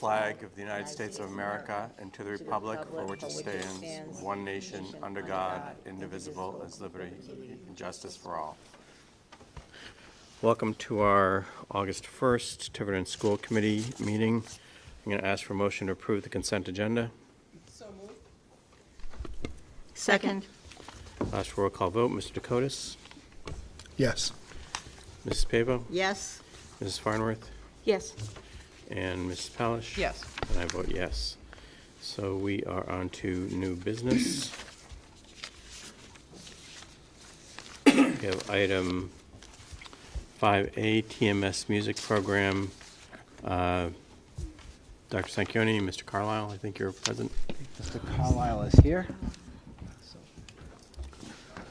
flag of the United States of America and to the republic for which it stands, one nation, under God, indivisible, with liberty and justice for all. Welcome to our August 1st Tiverton School Committee meeting. I'm going to ask for a motion to approve the consent agenda. So moved. Second. Last roll call vote, Mr. Dakotas, Yes. Mrs. Pavo, Yes. Mrs. Farnworth, Yes. and Mrs. Palish. Yes. And I vote yes. So we are on to new business. We have item 5A, TMS music program. Dr. Sanchioni, Mr. Carlisle, I think you're present. Mr. Carlisle is here.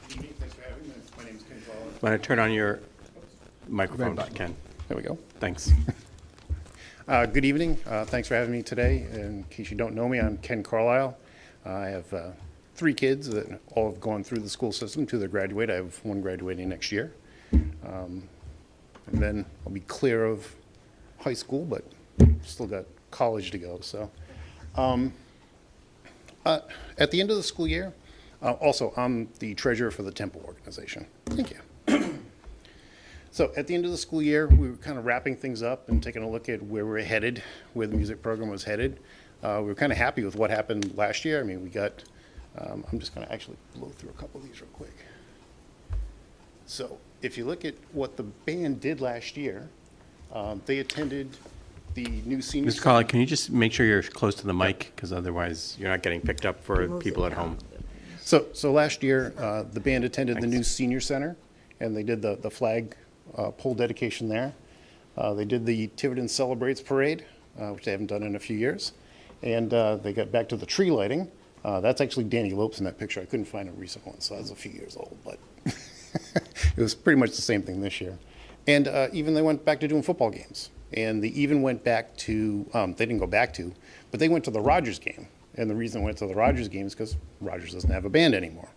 Thanks for having me. My name is Ken Carlisle. Want to turn on your microphone, Red button. Ken? There we go. Thanks. Good evening. Thanks for having me today. In case you don't know me, I'm Ken Carlisle. I have 3 kids that all have gone through the school system to their graduate. I have one graduating next year. And then I'll be clear of high school, but still got college to go. So at the end of the school year, also, I'm the treasurer for the Temple organization. Thank you. So at the end of the school year, we were kind of wrapping things up and taking a look at where we're headed, where the music program was headed. We were kind of happy with what happened last year. I mean, we got, I'm just going to actually blow through a couple of these real quick. So if you look at what the band did last year, they attended the new senior. Mr. Carlisle, can you just make sure you're close to the mic, because otherwise you're not getting picked up for people at home. So last year, the band attended the new senior center, and they did the flag pole dedication there. They did the Tiverton Celebrates Parade, which they haven't done in a few years. And they got back to the tree lighting. That's actually Danny Lopes in that picture. I couldn't find a recent one, so that's a few years old, but it was pretty much the same thing this year. And even they went back to doing football games. And they even went back to, they didn't go back to, but they went to the Rogers game. And the reason they went to the Rogers game is because Rogers doesn't have a band anymore.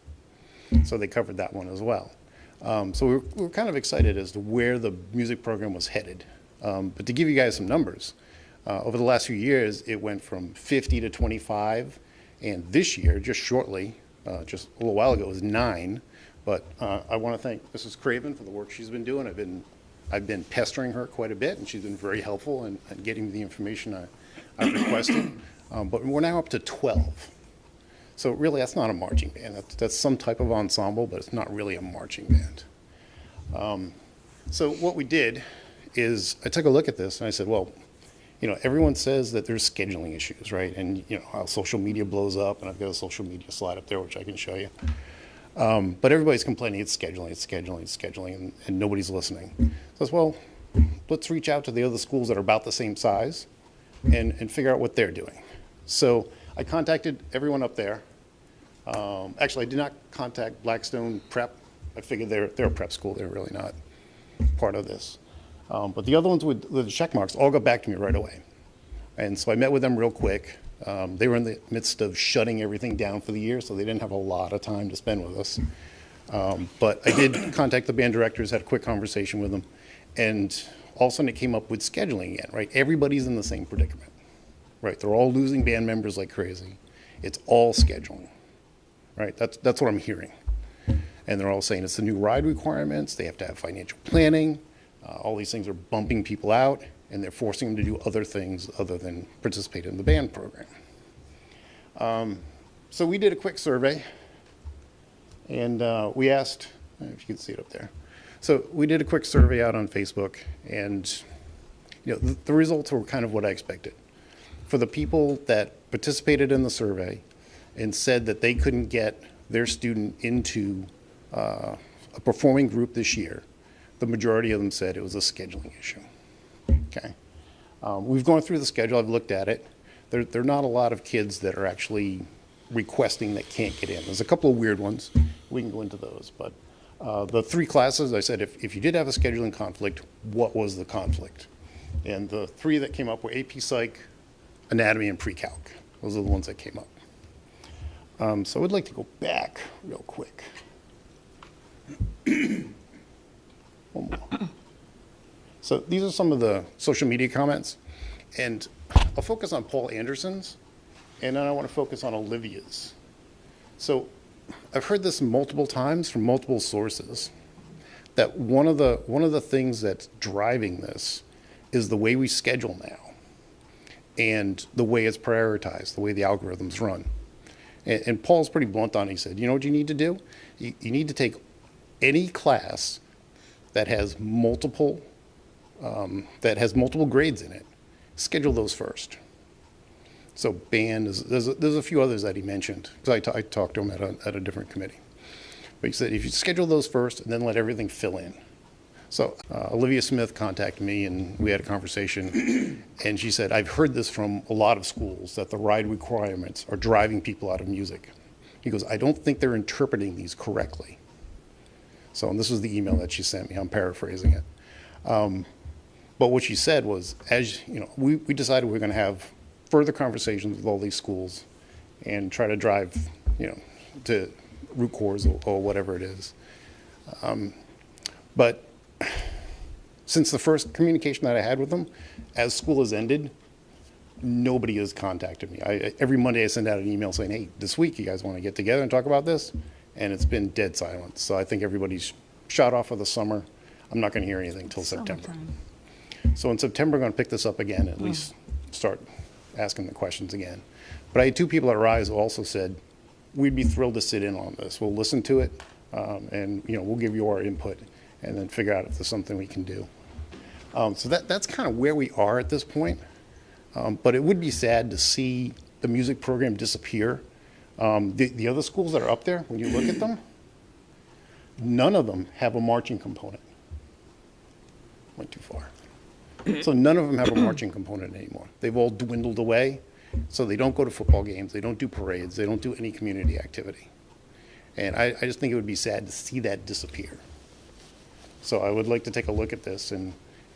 So they covered that one as well. So we were kind of excited as to where the music program was headed. But to give you guys some numbers, over the last few years, it went from 50 to 25. And this year, just shortly, just a little while ago, it was 9. But I want to thank Mrs. Craven for the work she's been doing. I've been pestering her quite a bit, and she's been very helpful in getting me the information I've requested. But we're now up to 12. So really, that's not a marching band. That's some type of ensemble, but it's not really a marching band. So what we did is I took a look at this, and I said, well, you know, everyone says that there's scheduling issues, right? And, you know, how social media blows up, and I've got a social media slide up there, which I can show you. But everybody's complaining it's scheduling, and nobody's listening. So I said, well, let's reach out to the other schools that are about the same size and figure out what they're doing. So I contacted everyone up there. Actually, I did not contact Blackstone Prep. I figured they're a prep school. They're really not part of this. But the other ones with the check marks all got back to me right away. And so I met with them real quick. They were in the midst of shutting everything down for the year, so they didn't have a lot of time to spend with us. But I did contact the band directors, had a quick conversation with them, and all of a sudden it came up with scheduling again, right? Everybody's in the same predicament, right? They're all losing band members like crazy. It's all scheduling, right? That's what I'm hearing. And they're all saying it's the new ride requirements, they have to have financial planning, all these things are bumping people out, and they're forcing them to do other things other than participate in the band program. So we did a quick survey, and we asked, if you can see it up there. So we did a quick survey out on Facebook, and you know, the results were kind of what I expected. For the people that participated in the survey and said that they couldn't get their student into a performing group this year, the majority of them said it was a scheduling issue. Okay. We've gone through the schedule. I've looked at it. There are not a lot of kids that are actually requesting that can't get in. There's a couple of weird ones. We can go into those. But the 3 classes, I said, if you did have a scheduling conflict, what was the conflict? And the 3 that came up were AP Psych, Anatomy, and Pre-Calc. Those are the ones that came up. So I would like to go back real quick. One more. So these are some of the social media comments. And I'll focus on Paul Anderson's, and then I want to focus on Olivia's. So I've heard this multiple times from multiple sources, that one of the things that's driving this is the way we schedule now and the way it's prioritized, the way the algorithms run. And Paul's pretty blunt on it. He said, you know what you need to do? You need to take any class that has multiple grades in it, schedule those first. So band, there's a few others that he mentioned, because I talked to him at a different committee. But he said, if you schedule those first and then let everything fill in. So Olivia Smith contacted me and we had a conversation, and she said, I've heard this from a lot of schools, that the ride requirements are driving people out of music. He goes, I don't think they're interpreting these correctly. So, and this was the email that she sent me, I'm paraphrasing it. But what she said was, as you know, we decided we're gonna have further conversations with all these schools and try to drive, to root cause or whatever it is. But since the first communication that I had with them, as school has ended, nobody has contacted me. Every Monday I send out an email saying, hey, this week you guys want to get together and talk about this? And it's been dead silent. So I think everybody's shot off for the summer. I'm not going to hear anything until September. So in September, I'm going to pick this up again, at least start asking the questions again. But I had two people at Rise who also said, we'd be thrilled to sit in on this. We'll listen to it, and we'll give you our input, and then figure out if there's something we can do. So that's kind of where we are at this point. But it would be sad to see the music program disappear. The other schools that are up there, when you look at them, none of them have a marching component. Went too far. So none of them have a marching component anymore. They've all dwindled away. So they don't go to football games, they don't do parades, they don't do any community activity. And I just think it would be sad to see that disappear. So I would like to take a look at this and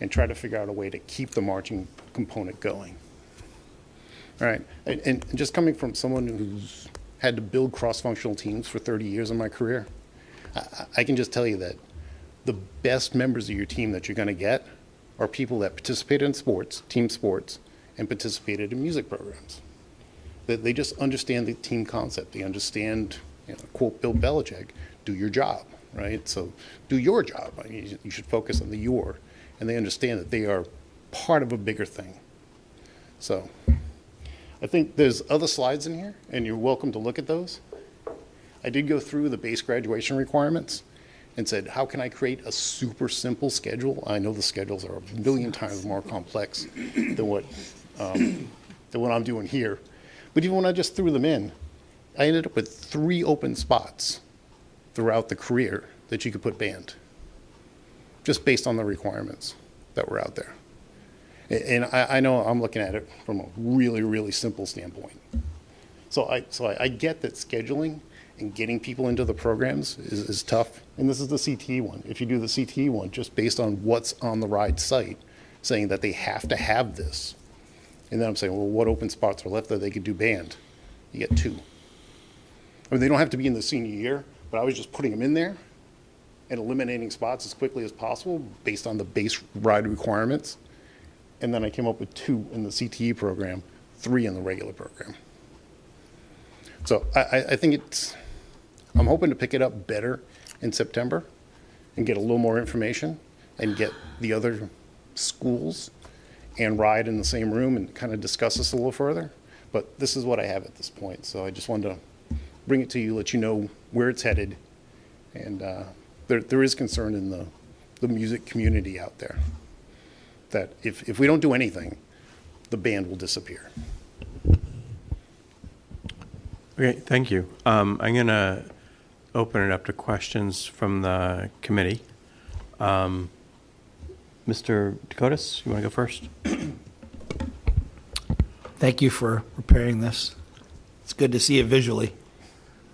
try to figure out a way to keep the marching component going. All right, and just coming from someone who's had to build cross-functional teams for 30 years in my career, I can just tell you that the best members of your team that you're gonna get are people that participated in sports, team sports, and participated in music programs. They just understand the team concept. They understand, quote Bill Belichick, do your job, right? So do your job. I mean, you should focus on the your. And they understand that they are part of a bigger thing. So I think there's other slides in here, and you're welcome to look at those. I did go through the base graduation requirements and said, how can I create a super simple schedule? I know the schedules are a million times more complex than what I'm doing here. But even when I just threw them in, I ended up with 3 open spots throughout the career that you could put band, just based on the requirements that were out there. And I know I'm looking at it from a really, really simple standpoint. So I get that scheduling and getting people into the programs is tough. And this is the CTE one. If you do the CTE one, just based on what's on the RIDE site, saying that they have to have this. And then I'm saying, well, what open spots are left that they could do band? You get 2. I mean, they don't have to be in the senior year, but I was just putting them in there and eliminating spots as quickly as possible based on the base RIDE requirements. And then I came up with 2 in the CTE program, 3 in the regular program. So I think I'm hoping to pick it up better in September and get a little more information and get the other schools and RIDE in the same room and kind of discuss this a little further. But this is what I have at this point. So I just wanted to bring it to you, let you know where it's headed. And there is concern in the music community out there that if we don't do anything, the band will disappear. Okay, thank you. I'm going to open it up to questions from the committee. Mr. Dakotas, you want to go first? Thank you for preparing this. It's good to see it visually.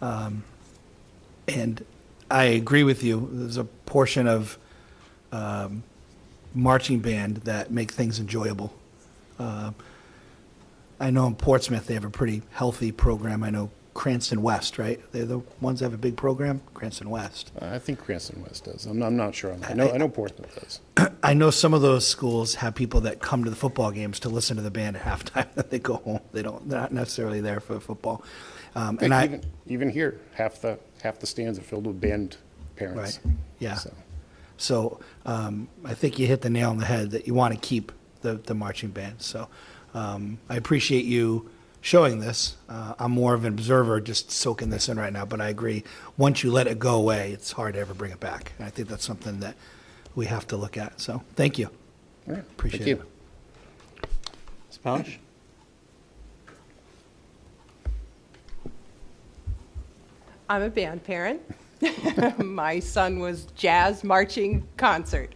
And I agree with you. There's a portion of marching band that make things enjoyable. I know in Portsmouth they have a pretty healthy program. I know Cranston West, right? They're the ones that have a big program? Cranston West. I think Cranston West does. I'm not sure on that. I know Portsmouth does. I know some of those schools have people that come to the football games to listen to the band at halftime, and they go home. They're not necessarily there for football. Even here, half the stands are filled with band parents. Right, yeah. So I think you hit the nail on the head that you want to keep the marching band. So I appreciate you showing this. I'm more of an observer just soaking this in right now, but I agree. Once you let it go away, it's hard to ever bring it back. And I think that's something that we have to look at. So thank you. All right. Appreciate Thank it. you. Ms. Pelish? I'm a band parent. My son was jazz marching concert.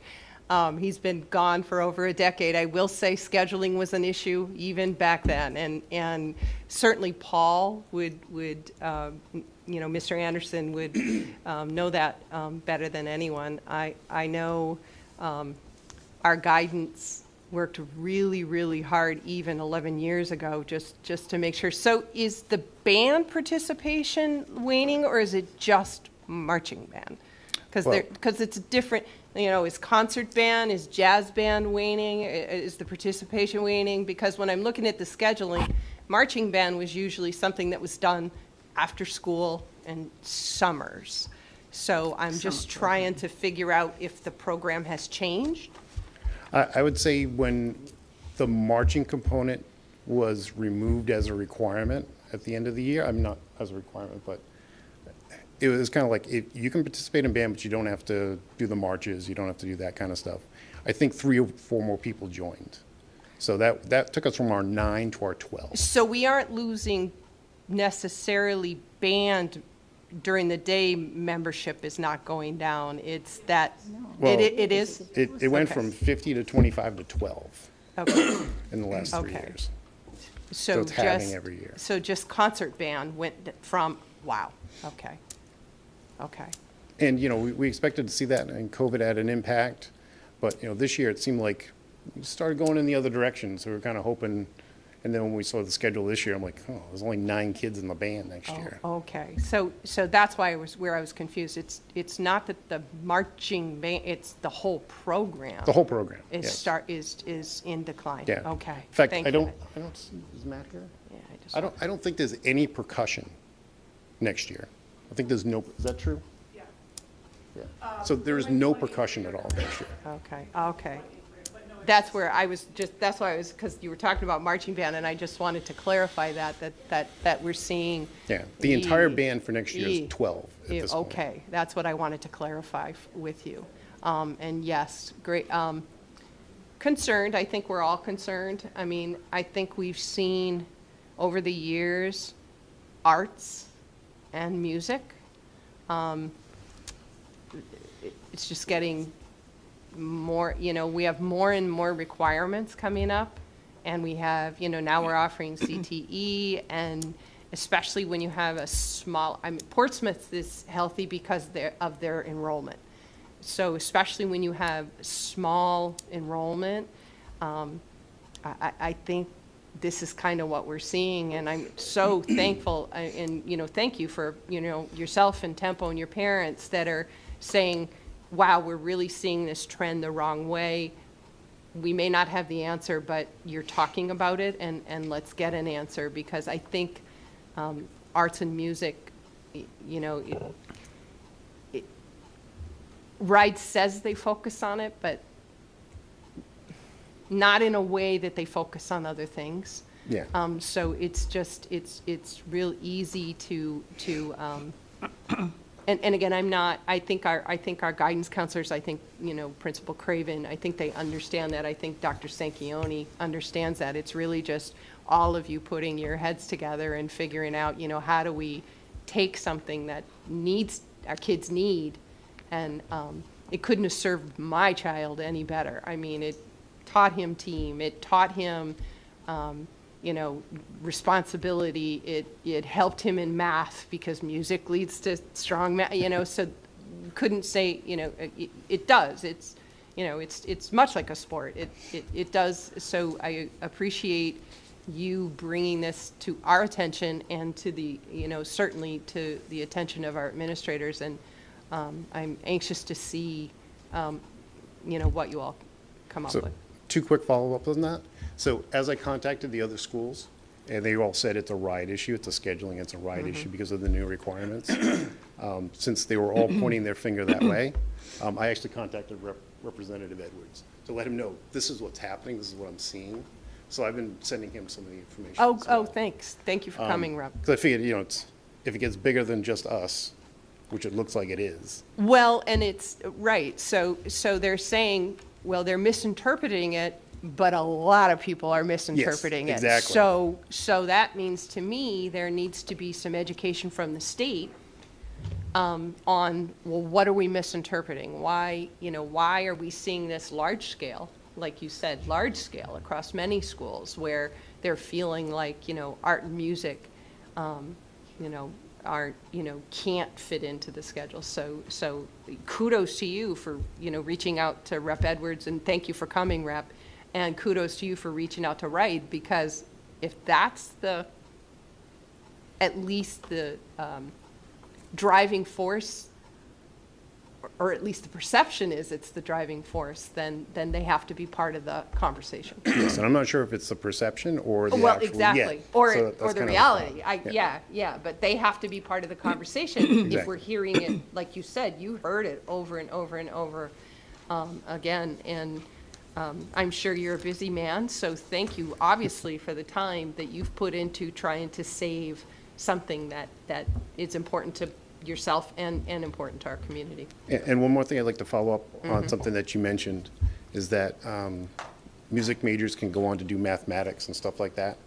He's been gone for over a decade. I will say scheduling was an issue even back then, and certainly Paul would Mr. Anderson would know that better than anyone. I know our guidance worked really, really hard even 11 years ago just to make sure. So is the band participation waning, or is it just marching band? Because it's different. Is concert band, is jazz band waning? Is the participation waning? Because when I'm looking at the scheduling, marching band was usually something that was done after school and summers. So I'm just trying to figure out if the program has changed. I would say when the marching component was removed as a requirement at the end of the year, I'm not as a requirement, but it was kind of like, you can participate in band, but you don't have to do the marches, you don't have to do that kind of stuff. I think 3 or 4 more people joined. So that took us from our 9 to our 12. So we aren't losing necessarily band during the day. Membership is not going down. It's that, Well, it is? It went Okay. from 50 to 25 to 12 Okay. in the last 3 Okay. years. So it's halving just- every year. So just concert band went from, wow, okay. Okay. And, we expected to see that, and COVID had an impact. But, this year it seemed like we started going in the other direction. So we were kind of hoping, and then when we saw the schedule this year, I'm like, oh, there's only 9 kids in the band next year. Okay. So that's why I was confused. It's not that the marching band, it's the whole program. The whole program, Is yes. is in decline. Yeah. Okay. In fact, Thank I you. don't see, is Matt here? Yeah, I don't think there's any percussion next year. I think there's no, is that true? Yeah. So there's no percussion at all next year. Okay. That's where I was that's why I was, because you were talking about marching band, and I just wanted to clarify that we're seeing. Yeah, the entire band for next year is 12 at this point. Okay, that's what I wanted to clarify with you. And yes, great. Concerned, I think we're all concerned. I mean, I think we've seen over the years arts and music. It's just getting more, we have more and more requirements coming up, and we have, now we're offering CTE, and especially when you have a small, Portsmouth is healthy because of their enrollment. So especially when you have small enrollment, I think this is kind of what we're seeing, and I'm so thankful, and thank you for yourself and Tempo and your parents that are saying, wow, we're really seeing this trend the wrong way. We may not have the answer, but you're talking about it, and let's get an answer, because I think arts and music, RIDE says they focus on it, but not in a way that they focus on other things. Yeah. So it's just, it's real easy to and again, I think our guidance counselors, Principal Craven, I think they understand that. I think Dr. Sanchioni understands that. It's really just all of you putting your heads together and figuring out, how do we take something that our kids need, and it couldn't have served my child any better. I mean, it taught him team, it taught him, responsibility. It helped him in math, because music leads to strong math, so couldn't say, it does. It's much like a sport. It does. So I appreciate you bringing this to our attention, and to the, certainly to the attention of our administrators. And I'm anxious to see, what you all come up So, with. 2 quick follow-ups on that. So as I contacted the other schools, and they all said it's a ride issue, it's a scheduling, it's a ride issue because of the new requirements. Since they were all pointing their finger that way, I actually contacted Representative Edwards to let him know, this is what's happening, this is what I'm seeing. So I've been sending him some of the information. Oh, thanks. Thank you for coming, Rob. Because I figured, if it gets bigger than just us, which it looks like it is. Well, and it's, right, so they're saying, well, they're misinterpreting it, but a lot of people are misinterpreting it. exactly. So that means to me, there needs to be some education from the state on, well, what are we misinterpreting? Why are we seeing this large scale, like you said, large scale across many schools where they're feeling like, art and music, aren't, can't fit into the schedule. So kudos to you for, reaching out to Rep. Edwards, and thank you for coming, Rep. And kudos to you for reaching out to Wright, because if that's at least the driving force, or at least the perception is it's the driving force, then they have to be part of the conversation. Yes, and I'm not sure if it's the perception or the Well, actual. exactly, Yeah. or So that's the kind of- reality. Yeah. Yeah, but they have to be part of the conversation. If Exactly. we're hearing it, like you said, you heard it over and over and over again, and I'm sure you're a busy man, so thank you, obviously, for the time that you've put into trying to save something that is important to yourself and important to our community. And one more thing I'd like to follow up Mm-hmm. on something that you mentioned, is that music majors can go on to do mathematics and stuff like that.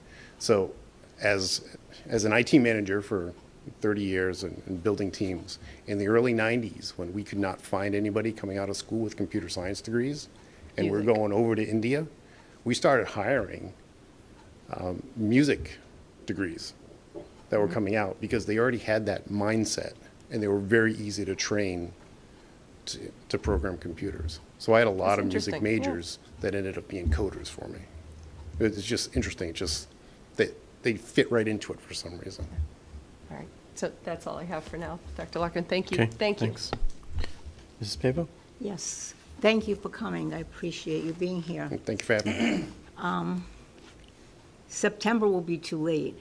So as an IT manager for 30 years and building teams, in the early 90s, when we could not find anybody coming out of school with computer science degrees, and we're Music. going over to India, we started hiring music degrees that were coming out because they already had that mindset, and they were very easy to train to program computers. So I had a lot That's of music interesting. majors that ended up being coders for me. It's just interesting. It's just they fit right into it for some reason. All right, so that's all I have for now. Dr. Larkin, thank you. Okay, Thank you. thanks. Mrs. Pavo? Yes, thank you for coming. I appreciate you being here. And thank you for having me. September will be too late.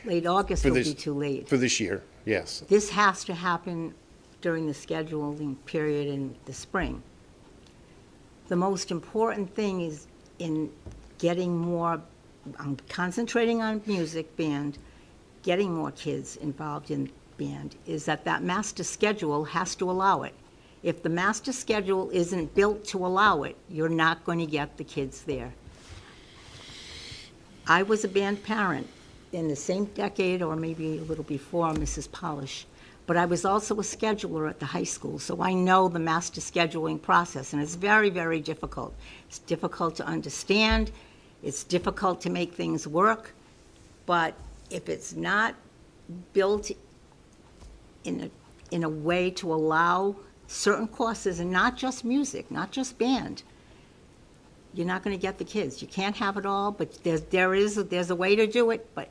Late August For will this- be too late. For this year, yes. This has to happen during the scheduling period in the spring. The most important thing is in getting more, I'm concentrating on music band, getting more kids involved in band, is that master schedule has to allow it. If the master schedule isn't built to allow it, you're not going to get the kids there. I was a band parent in the same decade, or maybe a little before Mrs. Polish, but I was also a scheduler at the high school, so I know the master scheduling process, and it's very, very difficult. It's difficult to understand, it's difficult to make things work, but if it's not built in a way to allow certain courses, and not just music, not just band, you're not going to get the kids. You can't have it all, but there's a way to do it, but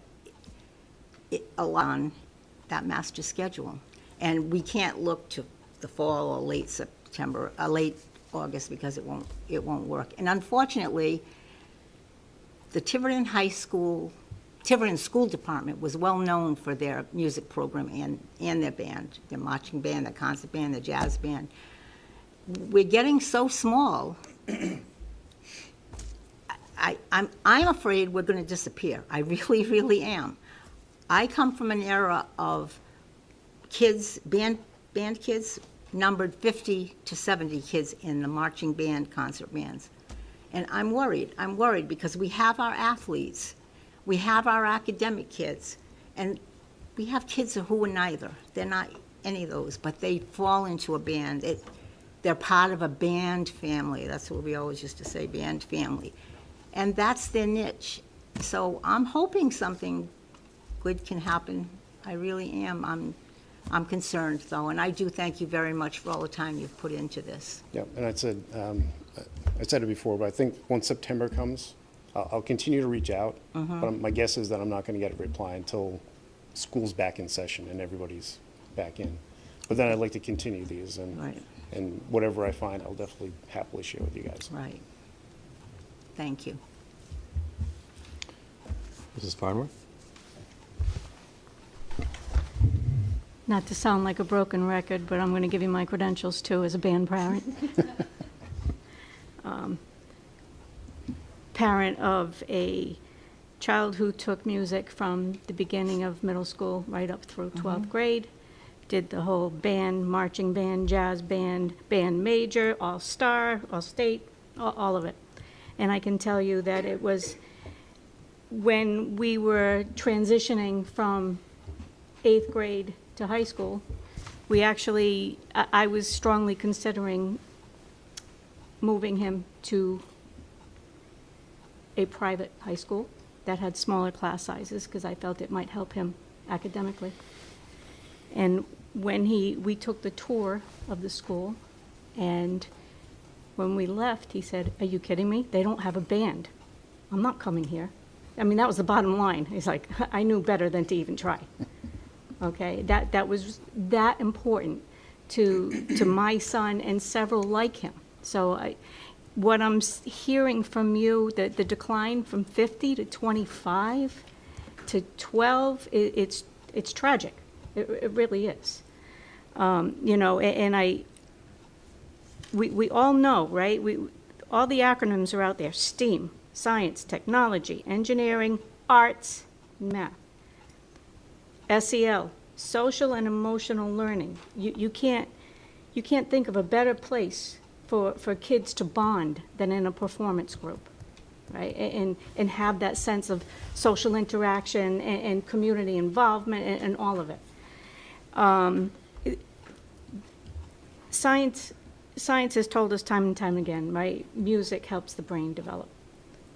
on that master schedule. And we can't look to the fall or late September, late August, because it won't work. And unfortunately, the Tiverton School Department was well known for their music program and their band, their marching band, their concert band, their jazz band. We're getting so small. I'm afraid we're going to disappear. I really, really am. I come from an era of kids, band kids, numbered 50 to 70 kids in the marching band, concert bands. And I'm worried. I'm worried because we have our athletes, we have our academic kids, and we have kids who are neither. They're not any of those, but they fall into a band. They're part of a band family. That's what we always used to say, band family. And that's their niche. So I'm hoping something good can happen. I really am. I'm concerned, though, and I do thank you very much for all the time you've put into this. Yeah, and I said it before, but I think once September comes, I'll continue to reach out. But my guess is that I'm not going to get a reply until school's back in session and everybody's back in. But then I'd like to continue these, and Right. and whatever I find, I'll definitely happily share with you guys. Right. Thank you. Mrs. Farnworth? Not to sound like a broken record, but I'm going to give you my credentials too as a band parent. Parent of a child who took music from the beginning of middle school right up through 12th grade. Did the whole band, marching band, jazz band, band major, all-star, all-state, all of it. And I can tell you that it was when we were transitioning from 8th grade to high school, we actually, I was strongly considering moving him to a private high school that had smaller class sizes because I felt it might help him academically. And when we took the tour of the school, and when we left, he said, "Are you kidding me? They don't have a band. I'm not coming here." I mean, that was the bottom line. He's like, I knew better than to even try. Okay, that was that important to my son and several like him. So what I'm hearing from you, the decline from 50 to 25 to 12, it's tragic. It really is. You know, and we all know, right? All the acronyms are out there: STEAM, science, technology, engineering, arts, math. SEL, social and emotional learning. You can't think of a better place for kids to bond than in a performance group, right? And have that sense of social interaction and community involvement and all of it. Science has told us time and time again, right? Music helps the brain develop.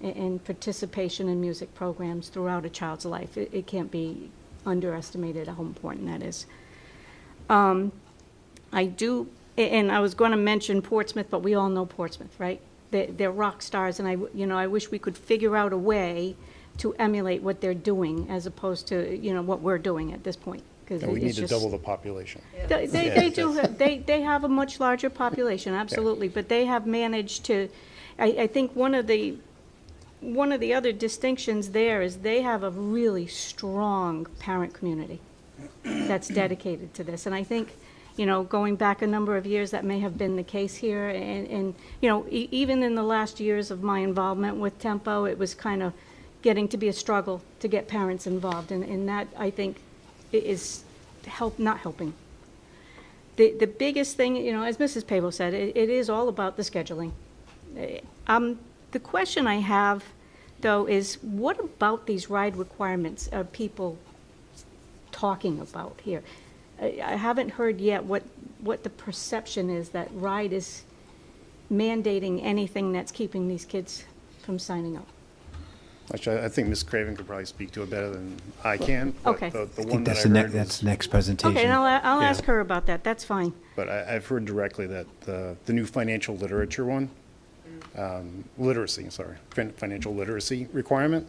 And participation in music programs throughout a child's life, it can't be underestimated how important that is. I do, and I was going to mention Portsmouth, but we all know Portsmouth, right? They're rock stars, and I wish we could figure out a way to emulate what they're doing as opposed to, what we're doing at this point. And we need to double the population. They have a much larger population, absolutely, but they have managed to. I think one of the other distinctions there is they have a really strong parent community that's dedicated to this. And I think, going back a number of years, that may have been the case here. And even in the last years of my involvement with Tempo, it was kind of getting to be a struggle to get parents involved. And that, I think, is not helping. The biggest thing, as Mrs. Pavo said, it is all about the scheduling. The question I have, though, is what about these ride requirements are people talking about here? I haven't heard yet what the perception is that ride is mandating anything that's keeping these kids from signing up. Actually, I think Ms. Craven could probably speak to it better than I can. But Okay. The I think one that that's I the heard that's was, the next presentation. Okay, and I'll ask her about that. That's fine. but I've heard directly that the new financial literature one, financial literacy requirement,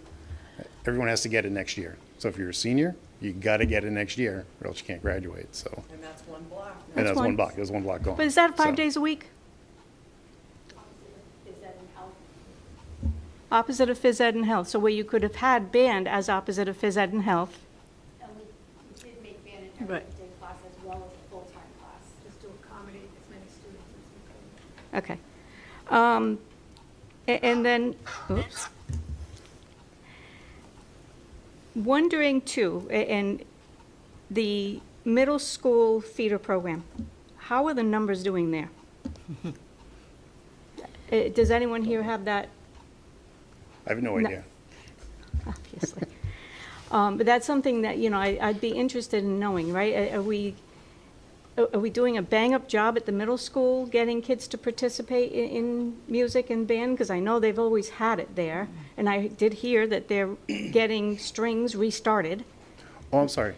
everyone has to get it next year. So if you're a senior, you got to get it next year, or else you can't graduate. So. And that's one block. And that's fine. one block. There's one block going. But is that 5 So- days a week? Opposite of phys ed and health. So where you could have had band as opposite of phys ed and health. And we did make band an Right. every day class as well as a full-time class, just to accommodate as many students as we could. Okay. And then, oops. Wondering too, and the middle school theater program, how are the numbers doing there? Does anyone here have that? I have no idea. Obviously. But that's something that, I'd be interested in knowing, right? Are we doing a bang-up job at the middle school getting kids to participate in music and band? Because I know they've always had it there. And I did hear that they're getting strings restarted. Oh, I'm sorry.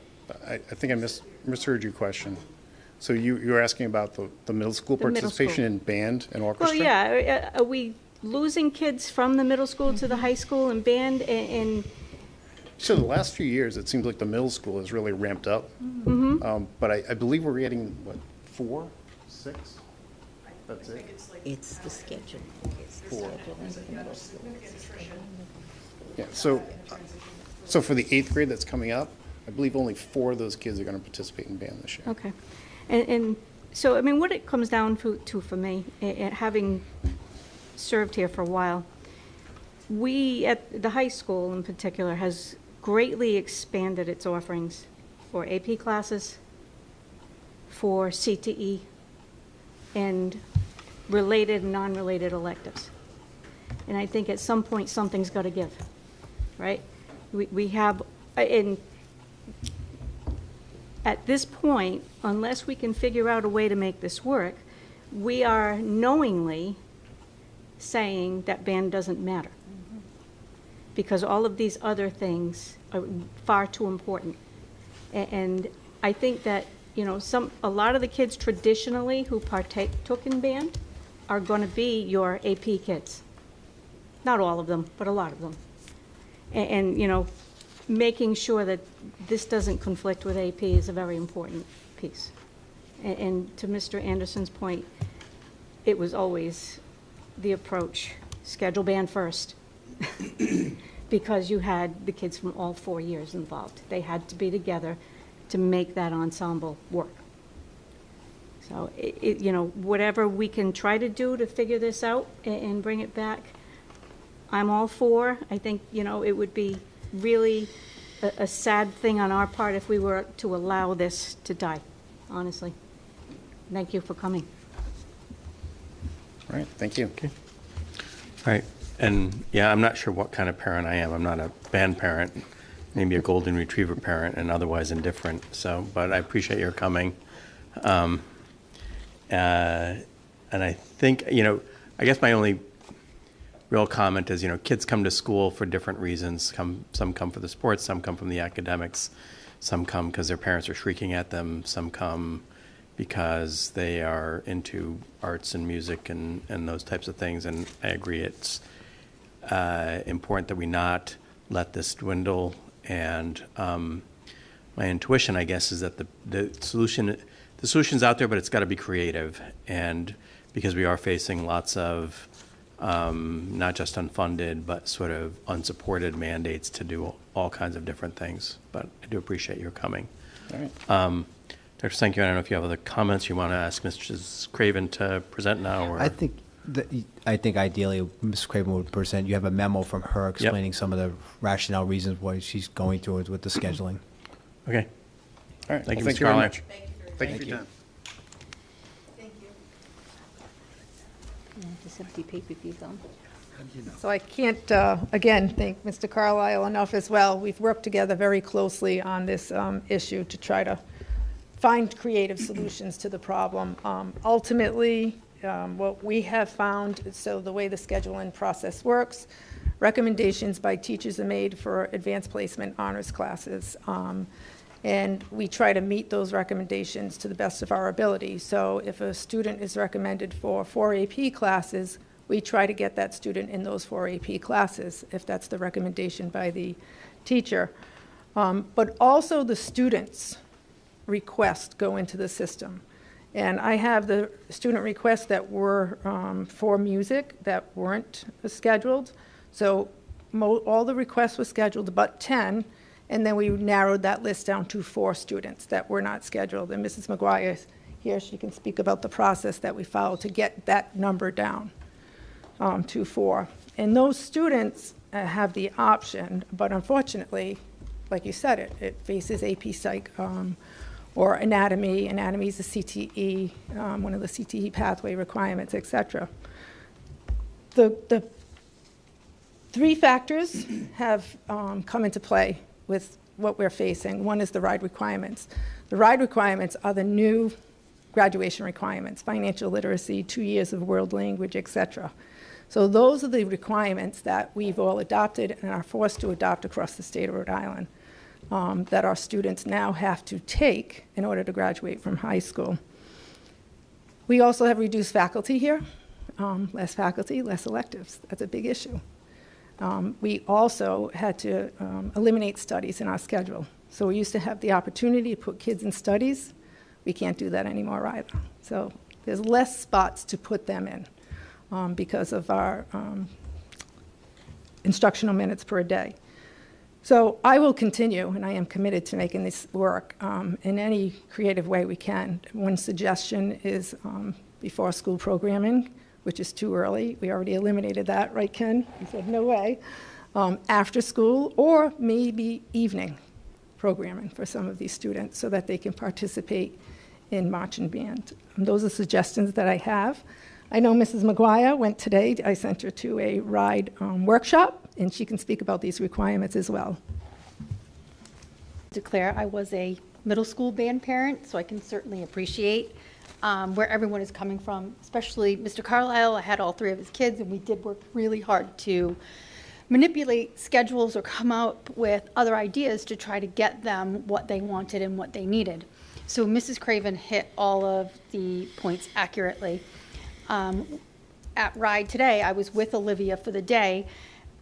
I think I misheard your question. So you're asking about the middle school The middle participation school. in band and orchestra? Well, yeah, are we losing kids from the middle school to the high school in band and So the last few years, it seems like the middle school has really ramped up. Mm-hmm. But I believe we're getting, what, 4, 6? That's it? It's the schedule. It's the scheduling for middle school. Yeah, so for the 8th grade that's coming up, I believe only 4 of those kids are going to participate in band this year. Okay. And so, I mean, what it comes down to for me, having served here for a while, we, at the high school in particular, has greatly expanded its offerings for AP classes, for CTE, and related and non-related electives. And I think at some point, something's got to give, right? We have, at this point, unless we can figure out a way to make this work, we are knowingly saying that band doesn't matter. Because all of these other things are far too important. And I think that, you know, a lot of the kids traditionally who took in band are going to be your AP kids. Not all of them, but a lot of them. And you know, making sure that this doesn't conflict with AP is a very important piece. And to Mr. Anderson's point, it was always the approach, schedule band first. Because you had the kids from all 4 years involved. They had to be together to make that ensemble work. So, you know, whatever we can try to do to figure this out and bring it back, I'm all for. I think, you know, it would be really a sad thing on our part if we were to allow this to die, honestly. Thank you for coming. All right, thank you. Okay. All right. And yeah, I'm not sure what kind of parent I am. I'm not a band parent, maybe a golden retriever parent and otherwise indifferent. So, but I appreciate your coming. And I think, you know, I guess my only real comment is, you know, kids come to school for different reasons. Some come for the sports, some come from the academics, some come because their parents are shrieking at them, some come because they are into arts and music and those types of things. And I agree, it's important that we not let this dwindle. And my intuition, I guess, is that the solution's out there, but it's got to be creative. And because we are facing lots of not just unfunded, but sort of unsupported mandates to do all kinds of different things. But I do appreciate your coming. All right. Dr. Sanchioni, I don't know if you have other comments you want to ask Mrs. Craven to present now, or I think ideally Ms. Craven would present. You have a memo from her explaining some of the rationale reasons why she's going through it with the scheduling. Okay. All right. Thank you, Well, Mr. very Carlisle. much. Thank you for your time. Just empty paper if you don't. So I can't, again, thank Mr. Carlisle enough as well. We've worked together very closely on this issue to try to find creative solutions to the problem. Ultimately, what we have found, so the way the scheduling process works, recommendations by teachers are made for advanced placement honors classes. And we try to meet those recommendations to the best of our ability. So if a student is recommended for 4 AP classes, we try to get that student in those 4 AP classes, if that's the recommendation by the teacher. But also the students' requests go into the system. And I have the student requests that were for music that weren't scheduled. So all the requests were scheduled but 10, and then we narrowed that list down to 4 students that were not scheduled. And Mrs. McGuire here, she can speak about the process that we followed to get that number down to 4. And those students have the option, but unfortunately, like you said, it faces AP Psych or anatomy. Anatomy is a CTE, one of the CTE pathway requirements, et cetera. The 3 factors have come into play with what we're facing. One is the RIDE requirements. The RIDE requirements are the new graduation requirements, financial literacy, 2 years of world language, et cetera. So those are the requirements that we've all adopted and are forced to adopt across the state of Rhode Island, that our students now have to take in order to graduate from high school. We also have reduced faculty here, less faculty, less electives. That's a big issue. We also had to eliminate studies in our schedule. So we used to have the opportunity to put kids in studies. We can't do that anymore either. So There's less spots to put them in because of our instructional minutes per day. So I will continue, and I am committed to making this work in any creative way we can. One suggestion is before school programming, which is too early. We already eliminated that, right, Ken? He said, no way. After school, or maybe evening programming for some of these students so that they can participate in marching band. Those are suggestions that I have. I know Mrs. McGuire went today. I sent her to a RIDE workshop, and she can speak about these requirements as well. Declare I was a middle school band parent, so I can certainly appreciate where everyone is coming from, especially Mr. Carlisle. I had all 3 of his kids, and we did work really hard to manipulate schedules or come up with other ideas to try to get them what they wanted and what they needed. So Mrs. Craven hit all of the points accurately. At RIDE today, I was with Olivia for the day,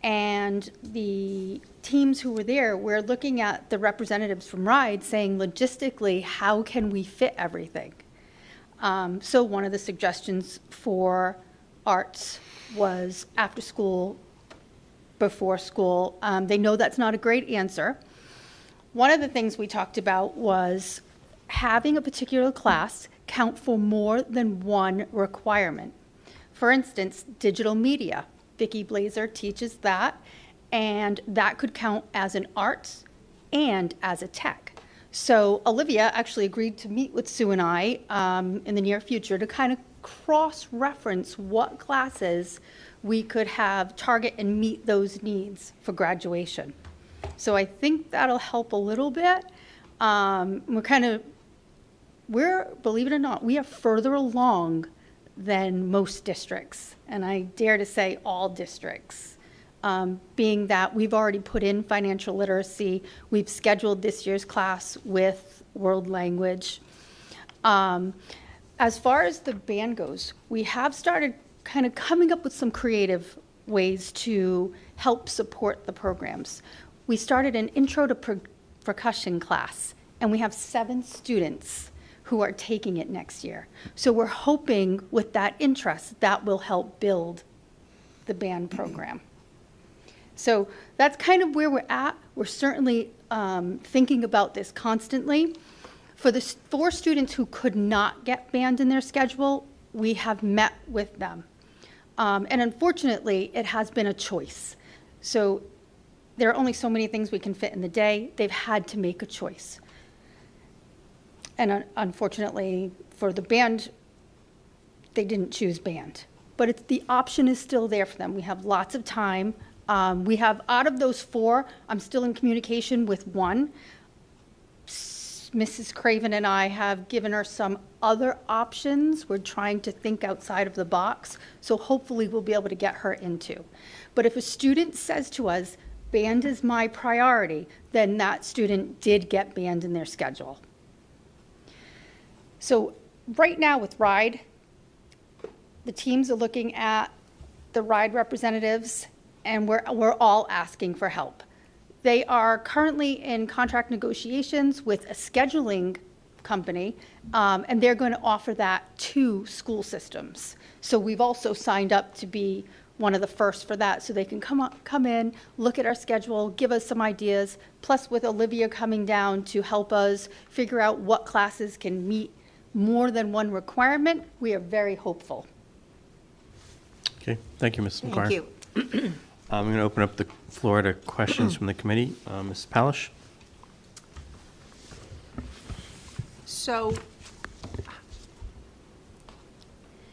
and the teams who were there were looking at the representatives from RIDE saying, logistically, how can we fit everything? So one of the suggestions for arts was after school, before school. They know that's not a great answer. One of the things we talked about was having a particular class count for more than one requirement. For instance, digital media. Vicki Blazer teaches that, and that could count as an arts and as a tech. So Olivia actually agreed to meet with Sue and I in the near future to kind of cross-reference what classes we could have target and meet those needs for graduation. So I think that'll help a little bit. We're, believe it or not, we are further along than most districts, and I dare to say all districts, being that we've already put in financial literacy, we've scheduled this year's class with world language. As far as the band goes, we have started kind of coming up with some creative ways to help support the programs. We started an intro to percussion class, and we have 7 students who are taking it next year. So we're hoping with that interest, that will help build the band program. So that's kind of where we're at. We're certainly thinking about this constantly. For the 4 students who could not get band in their schedule, we have met with them. And unfortunately, it has been a choice. So there are only so many things we can fit in the day. They've had to make a choice. And unfortunately, for the band, they didn't choose band. But the option is still there for them. We have lots of time. We have, out of those 4, I'm still in communication with 1. Mrs. Craven and I have given her some other options. We're trying to think outside of the box, so hopefully we'll be able to get her into. But if a student says to us, band is my priority, then that student did get band in their schedule. So right now with RIDE, the teams are looking at the RIDE representatives, and we're all asking for help. They are currently in contract negotiations with a scheduling company, and they're going to offer that to school systems. So we've also signed up to be one of the first for that, so they can come in, look at our schedule, give us some ideas, plus with Olivia coming down to help us figure out what classes can meet more than one requirement. We are very hopeful. Okay, thank you, Ms. McGuire. Thank you. I'm going to open up the floor to questions from the committee. Ms. Palish? So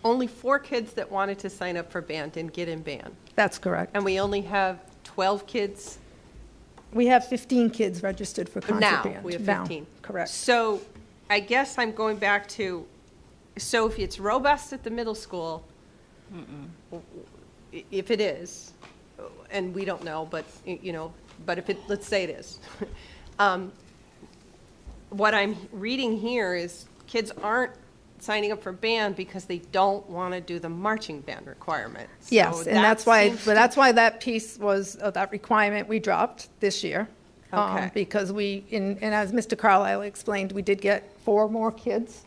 only 4 kids that wanted to sign up for band didn't get in band. That's correct. And we only have 12 kids We have 15 kids registered for concert now. band. We have Now, 15. correct. So I guess I'm going back to, so if it's robust at the middle school, if it is, and we don't know, but, but if it, let's say it is. What I'm reading here is kids aren't signing up for band because they don't want to do the marching band requirement. Yes, So and that's why, seems but that's why that piece was, that requirement we dropped this year. Okay. Because and as Mr. Carlisle explained, we did get 4 more kids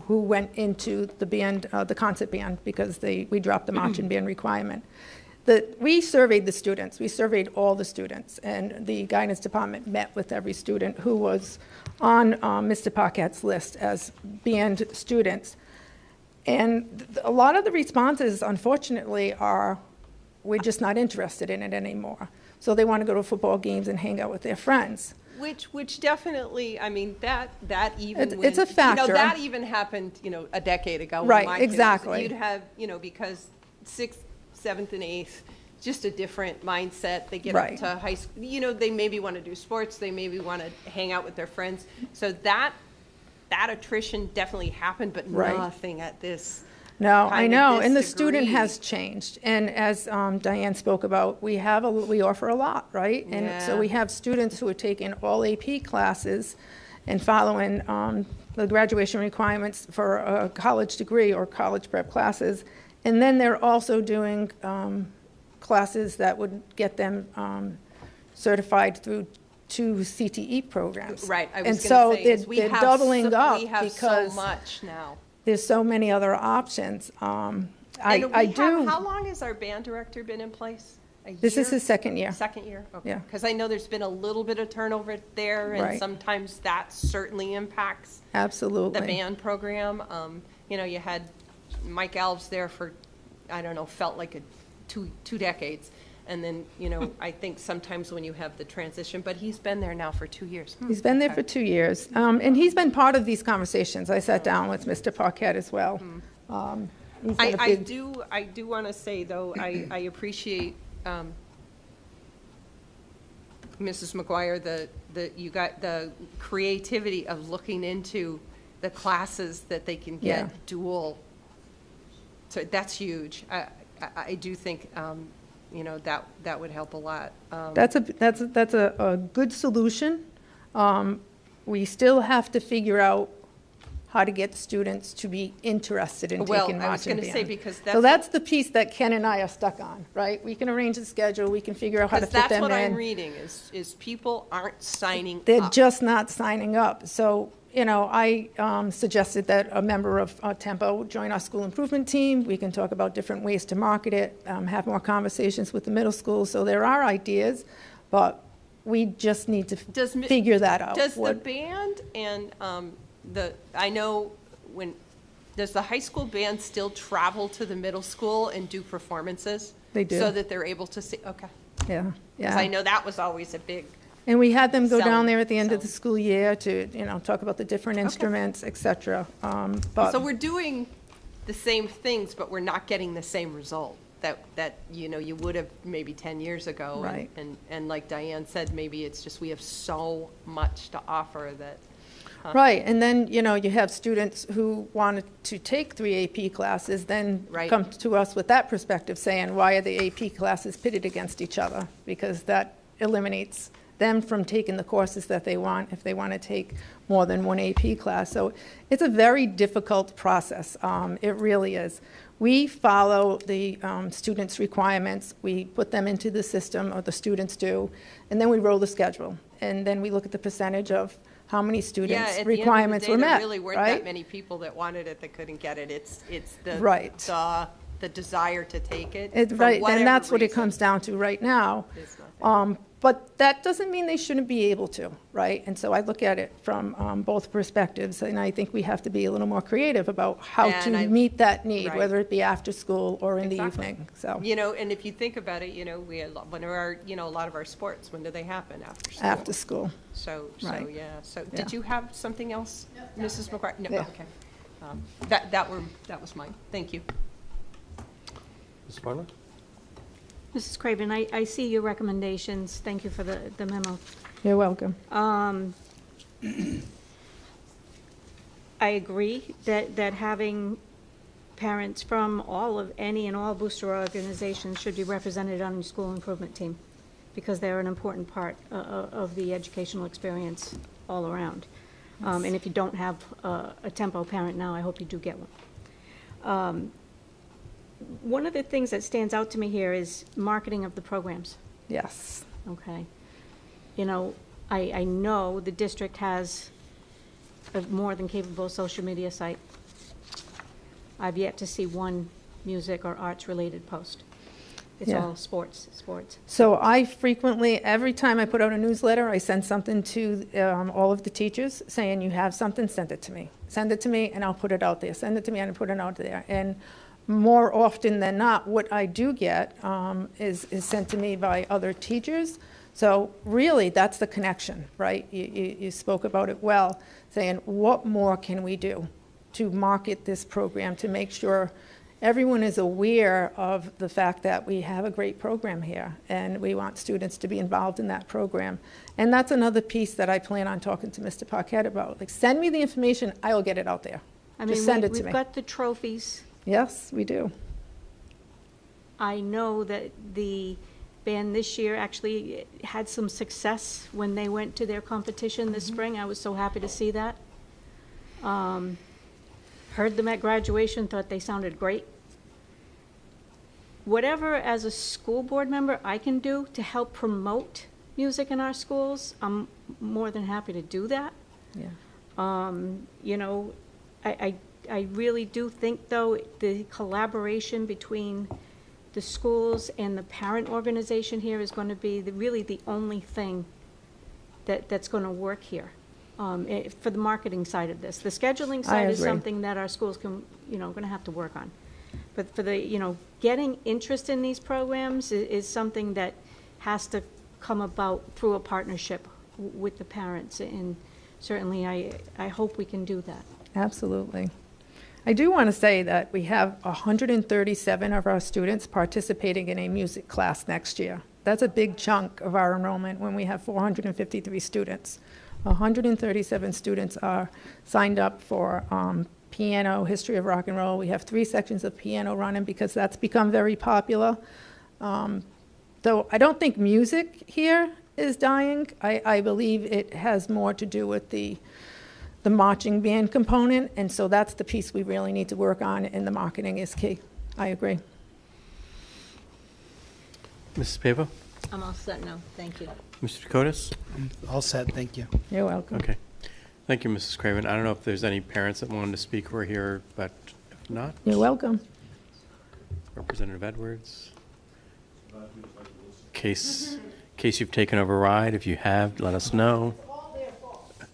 who went into the band, the concert band, because we dropped the marching band requirement. We surveyed the students. We surveyed all the students, and the guidance department met with every student who was on Mr. Paquette's list as band students. And a lot of the responses, unfortunately, are, we're just not interested in it anymore. So they want to go to football games and hang out with their friends. Which definitely, I mean, that even It's a factor. You know, that even happened, a decade ago. when Right, my kids- exactly. You'd have, because 6th, 7th, and 8th, just a different mindset. They get Right. up to high school, they maybe want to do sports, they maybe want to hang out with their friends. So that attrition definitely happened, but Right. nothing at this. No, I kind of know, this and the student degree. has changed. And as Diane spoke about, we offer a lot, right? And so Yeah. we have students who are taking all AP classes and following the graduation requirements for a college degree or college prep classes. And then they're also doing classes that would get them certified through 2 CTE programs. Right, I And was so going to say, is we they're have doubling so, up we have so because much now. there's so many other options. And I do. how long has our band director been in place? This is year? his second year. Second year? Okay. Yeah. Because I know there's been a little bit of turnover there, and Right. sometimes that certainly impacts Absolutely. the band program. You had Mike Alves there for, I don't know, felt like two decades. And then, I think sometimes when you have the transition, but he's been there now for 2 years. He's been there for 2 years, and he's been part of these conversations. I sat down with Mr. Paquette as well. He's had a I big- do want to say, though, I appreciate Mrs. McGuire, you got the creativity of looking into the classes that they can get Yeah. dual. So that's huge. I do think, that would help a lot. That's a good solution. We still have to figure out how to get students to be interested in Well, taking I was marching gonna say, band. because So that's- that's the piece that Ken and I are stuck on, right? We can arrange the schedule, we can figure out how to Because fit that's them what I'm in. reading, is people aren't signing They're up. just not signing up. So, I suggested that a member of Tempo join our school improvement team. We can talk about different ways to market it, have more conversations with the middle school. So there are ideas, but we just need to figure that out. Does the band and I know does the high school band still travel to the middle school and do performances? They do. So that they're able to see, okay. Yeah, Because I yeah. know that was always a big, And we had them go down Selling, there at the end of the selling. school year to, talk about the different instruments, et cetera. But so we're doing the same things, but we're not getting the same result that you would have maybe 10 years ago. Right. And like Diane said, maybe it's just we have so much to offer that. Right, and then, you have students who wanted to take 3 AP classes, then Right. come to us with that perspective, saying, why are the AP classes pitted against each other? Because that eliminates them from taking the courses that they want, if they want to take more than one AP class. So it's a very difficult process. It really is. We follow the students' requirements. We put them into the system, or the students do, and then we roll the schedule. And then we look at the percentage of how many Yeah, students' at requirements the were end of the day, met, there really weren't right? that many people that wanted it that couldn't get it. It's the Right. the desire to take it. for Right, whatever and that's what it reason. comes down to right now. It's not But that doesn't mean they shouldn't be able to, right? And so I look at it from both perspectives, and I think we have to be a little more creative about how And to meet that need, right. whether it be after school or in the Exactly. evening, so, And if you think about it, we had, when our, a lot of our sports, when do they happen? After school. after school. So, Right. yeah. So, Yeah. did you have something else, Mrs. McGuire? No, Yeah. okay. That was mine. Thank you. Mr. Barton? Mrs. Craven, I see your recommendations. Thank you for the memo. You're welcome. I agree that having parents from any and all booster organizations should be represented on the school improvement team, because they're an important part of the educational experience all around. And if you don't have a Tempo parent now, I hope you do get one. One of the things that stands out to me here is marketing of the programs. a more than capable social media site. I've yet to see one music or arts-related post. It's Yeah. all sports. So I frequently, every time I put out a newsletter, I send something to all of the teachers saying, you have something, send it to me. Send it to me and I'll put it out there. Send it to me and I'll put it out there. And more often than not, what I do get is sent to me by other teachers. So really, that's the connection, right? You spoke about it well, saying, what more can we do to market this program, to make sure everyone is aware of the fact that we have a great program here, and we want students to be involved in that program. And that's another piece that I plan on talking to Mr. Paquette about. Like, send me the information, I will get it out there. Just send it to me. We've got the trophies. Yes, we do. I know that the band this year actually had some success when they went to their competition this spring. I was so happy to see that. Heard them at graduation, thought they sounded great. Whatever, as a school board member, I can do to help promote music in our schools, I'm more than happy to do that. Yeah. You know, I really do think, though, the collaboration between the schools and the parent organization here is going to be really the only thing that's going to work here for the marketing side of this. The scheduling side is agree. something that our schools can, going to have to work on. But for the, getting interest in these programs is something that has to come about through a partnership with the parents. And certainly I hope we can do that. Absolutely. I do want to say that we have 137 of our students participating in a music class next year. That's a big chunk of our enrollment when we have 453 students. 137 students are signed up for piano, history of rock and roll. We have 3 sections of piano running because that's become very popular. Though I don't think music here is dying. I believe it has more to do with the marching band component, and so that's the piece we really need to work on, and the marketing is key. I agree. Mrs. Pavo? I'm all set now, thank you. Mr. Dakotas? All set, thank you. You're welcome. Okay. Thank you, Mrs. Craven. I don't know if there's any parents that wanted to speak who are here, but if not, You're welcome. Representative Edwards. Case you've taken over a ride, if you have, let us know.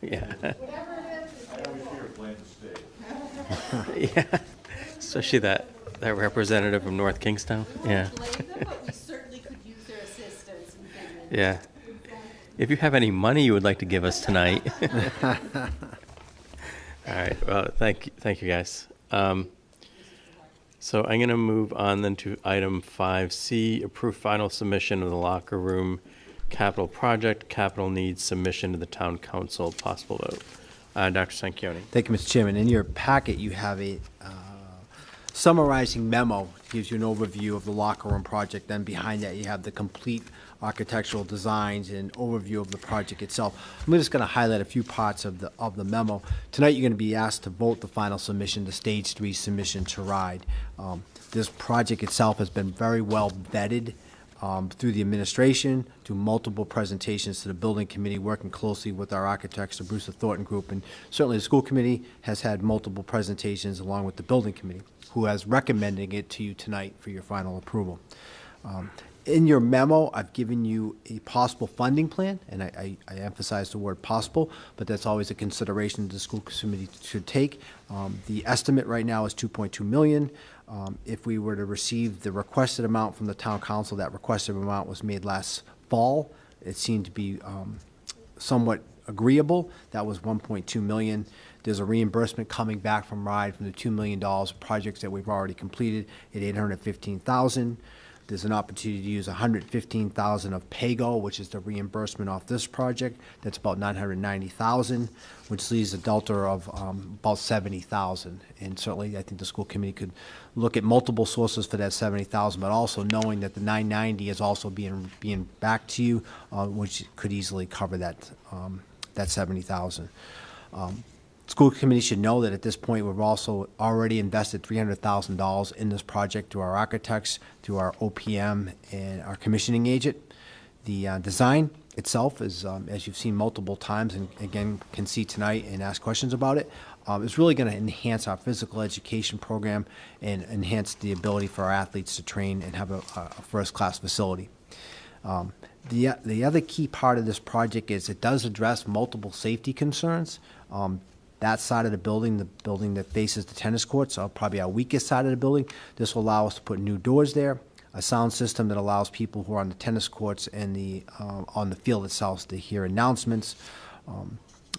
Yeah. Yeah, especially that representative from North Kingstown. Yeah. But we certainly could use their assistance. Yeah. If you have any money you would like to give us tonight. All right. Well, thank you guys. So I'm going to move on then to item 5C, approve final submission of the locker room capital project, capital needs submission to the town council, possible vote. Dr. Sanchioni. Thank you, Mr. Chairman. In your packet, you have a summarizing memo, gives you an overview of the locker room project. Then behind that, you have the complete architectural designs and overview of the project itself. I'm just going to highlight a few parts of the memo. Tonight, you're going to be asked to vote the final submission, the Stage 3 submission to RIDE. This project itself has been very well vetted through the administration, through multiple presentations to the building committee, working closely with our architects, the Brewster Thornton Group, and certainly the school committee has had multiple presentations along with the building committee, who is recommending it to you tonight for your final approval. In your memo, I've given you a possible funding plan, and I emphasize the word possible, but that's always a consideration the school committee should take. The estimate right now is $2.2 million. If we were to receive the requested amount from the town council, that requested amount was made last fall. It seemed to be somewhat agreeable. That was $1.2 million. There's a reimbursement coming back from RIDE from the $2 million of projects that we've already completed at $815,000. There's an opportunity to use $115,000 of PAYGO, which is the reimbursement off this project. That's about $990,000, which leaves a delta of about $70,000. And certainly, I think the school committee could look at multiple sources for that $70,000, but also knowing that the $990,000 is also being back to you, which could easily cover that $70,000. School committee should know that at this point, we've also already invested $300,000 in this project through our architects, through our OPM, and our commissioning agent. The design itself is, as you've seen multiple times, and again can see tonight and ask questions about it, is really going to enhance our physical education program and enhance the ability for our athletes to train and have a first-class facility. The other key part of this project is it does address multiple safety concerns. That side of the building that faces the tennis courts, are probably our weakest side of the building. This will allow us to put new doors there, a sound system that allows people who are on the tennis courts and on the field itself to hear announcements,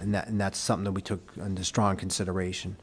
and that's something that we took into strong consideration.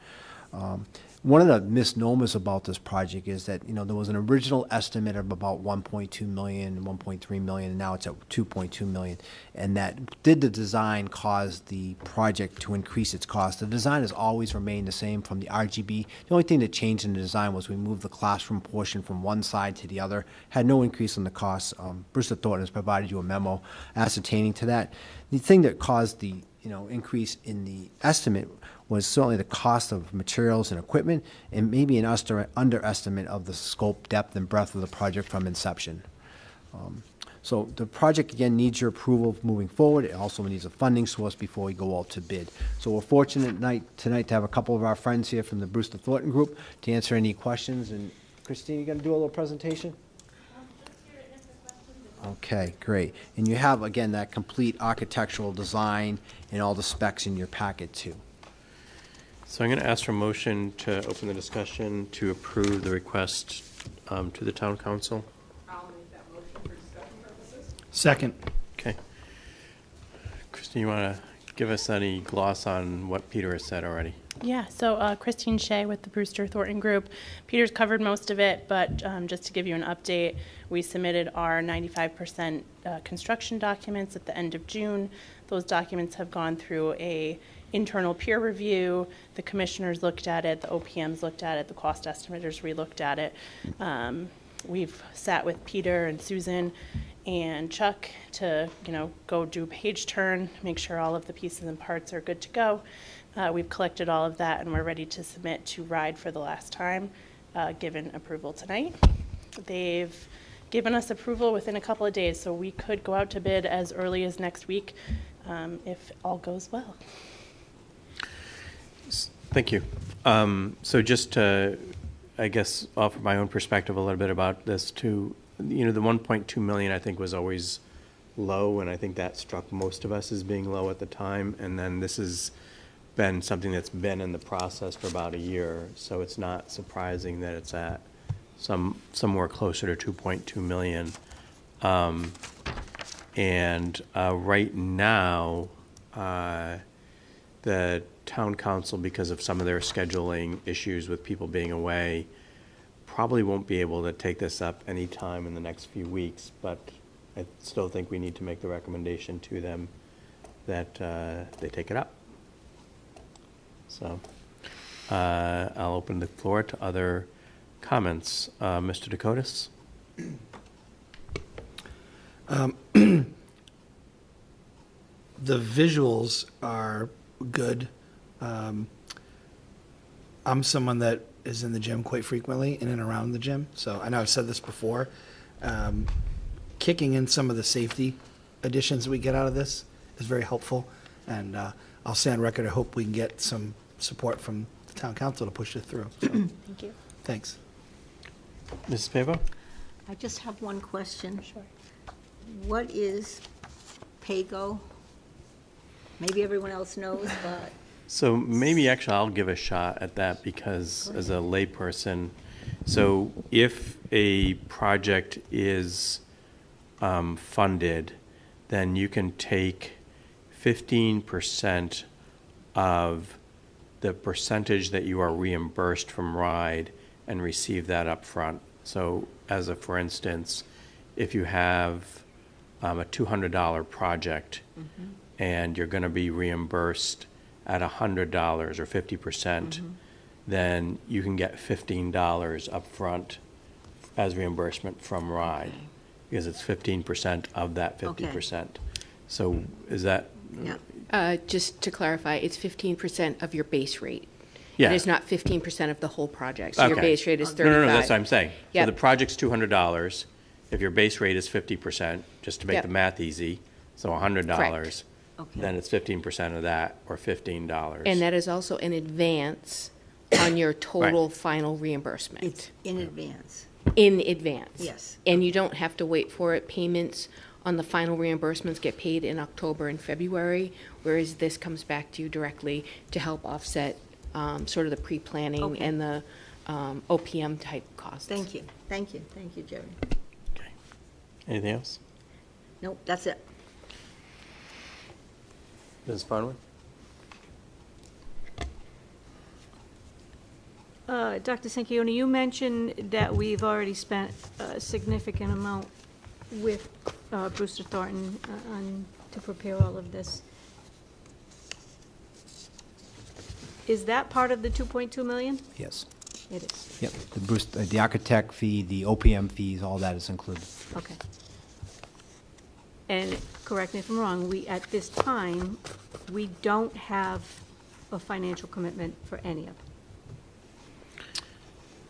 One of the misnomers about this project is that, there was an original estimate of about 1.2 million, 1.3 million, and now it's at 2.2 million. And that did the design cause the project to increase its cost? The design has always remained the same from the RGB. The only thing that changed in the design was we moved the classroom portion from one side to the other. Had no increase in the cost. Brewster Thornton has provided you a memo ascertaining to that. The thing that caused the increase in the estimate was certainly the cost of materials and equipment, and maybe an underestimate of the scope, depth, and breadth of the project from inception. So the project, again, needs your approval moving forward. It also needs a funding source before we go out to bid. So we're fortunate tonight to have a couple of our friends here from the Brewster Thornton Group to answer any questions. And Christine, you going to do a little presentation? Okay, great. And you have, again, that complete architectural design and all the specs in your packet, too. So I'm going to ask for a motion to open the discussion to approve the request to the town council. I'll make that motion for discussion purposes. Second. Okay. Christine, you want to give us any gloss on what Peter has said already? Yeah, so Christine Shea with the Brewster Thornton Group. Peter's covered most of it, but just to give you an update, we submitted our 95% construction documents at the end of June. Those documents have gone through a internal peer review. The commissioners looked at it, the OPMs looked at it, the cost estimators re-looked at it. We've sat with Peter and Susan and Chuck to, go do a page turn, make sure all of the pieces and parts are good to go. We've collected all of that and we're ready to submit to RIDE for the last time, given approval tonight. They've given us approval within a couple of days, so we could go out to bid as early as next week if all goes well. Thank you. So just to, I guess, offer my own perspective a little bit about this too. The 1.2 million I think was always low, and I think that struck most of us as being low at the time. And then this has been something that's been in the process for about a year, so it's not surprising that it's at somewhere closer to 2.2 million. And right now, the town council, because of some of their scheduling issues with people being away, probably won't be able to take this up anytime in the next few weeks, but I still think we need to make the recommendation to them that they take it up. So I'll open the floor to other comments. Mr. Dakotas? The visuals are good. I'm someone that is in the gym quite frequently, in and around the gym, so I know I've said this before. Kicking in some of the safety additions that we get out of this is very helpful, and I'll say on record, I hope we can get some support from the town council to push it through. So, Thank you. thanks. Mrs. Pavo? I just have one question. Sure. What is PAYGO? Maybe everyone else knows, but So maybe actually I'll give a shot at that because as a layperson, so if a project is funded, then you can take 15% of the percentage that you are reimbursed from RIDE and receive that up front. So for instance, if you have a $200 project and you're going to be reimbursed at $100 or 50%, then you can get $15 up front as reimbursement from RIDE because it's 15% of that 50%. Okay. So is that? yeah. Just to clarify, it's 15% of your base rate. Yeah. It is not 15% of the whole project. So your Okay. base rate is 35. No, that's what I'm saying. So Yep. the project's $200. If your base rate is 50%, just to make Yep. the math easy, So $100, Okay. then it's 15% of that, or $15. And that is also in advance on your total final reimbursement. It's in advance. In advance. Yes. And you don't have to wait for it. Payments on the final reimbursements get paid in October and February, whereas this comes back to you directly to help offset sort of the pre-planning Okay. and the OPM type costs. Thank you, Jerry. Okay. Anything else? Nope, that's it. Ms. Farnwood? Dr. Sanchioni, you mentioned that we've already spent a significant amount with Brewster Thornton to prepare all of this. Is that part of the 2.2 million? Yes. It is. Yep, the architect fee, the OPM fees, all that is included. Okay. And correct me if I'm wrong, at this time, we don't have a financial commitment for any of it.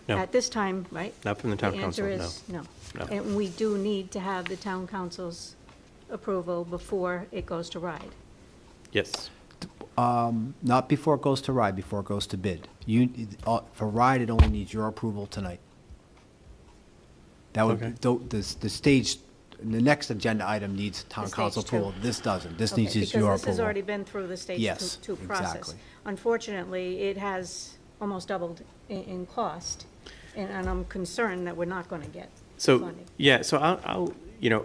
No. At this time, right? Not from the town council, The answer is no. No. And we do need to have the town council's approval before it goes to RIDE. Yes. Not before it goes to RIDE, before it goes to bid. For RIDE, it only needs your approval tonight. That would, Okay. the stage, the next agenda item needs town The council stage two. approval. This doesn't. This Okay, needs just your Because this has approval. already been through the stage Yes, two process. exactly. Unfortunately, it has almost doubled in cost, and I'm concerned that we're not going to get So, funding. yeah, so I'll,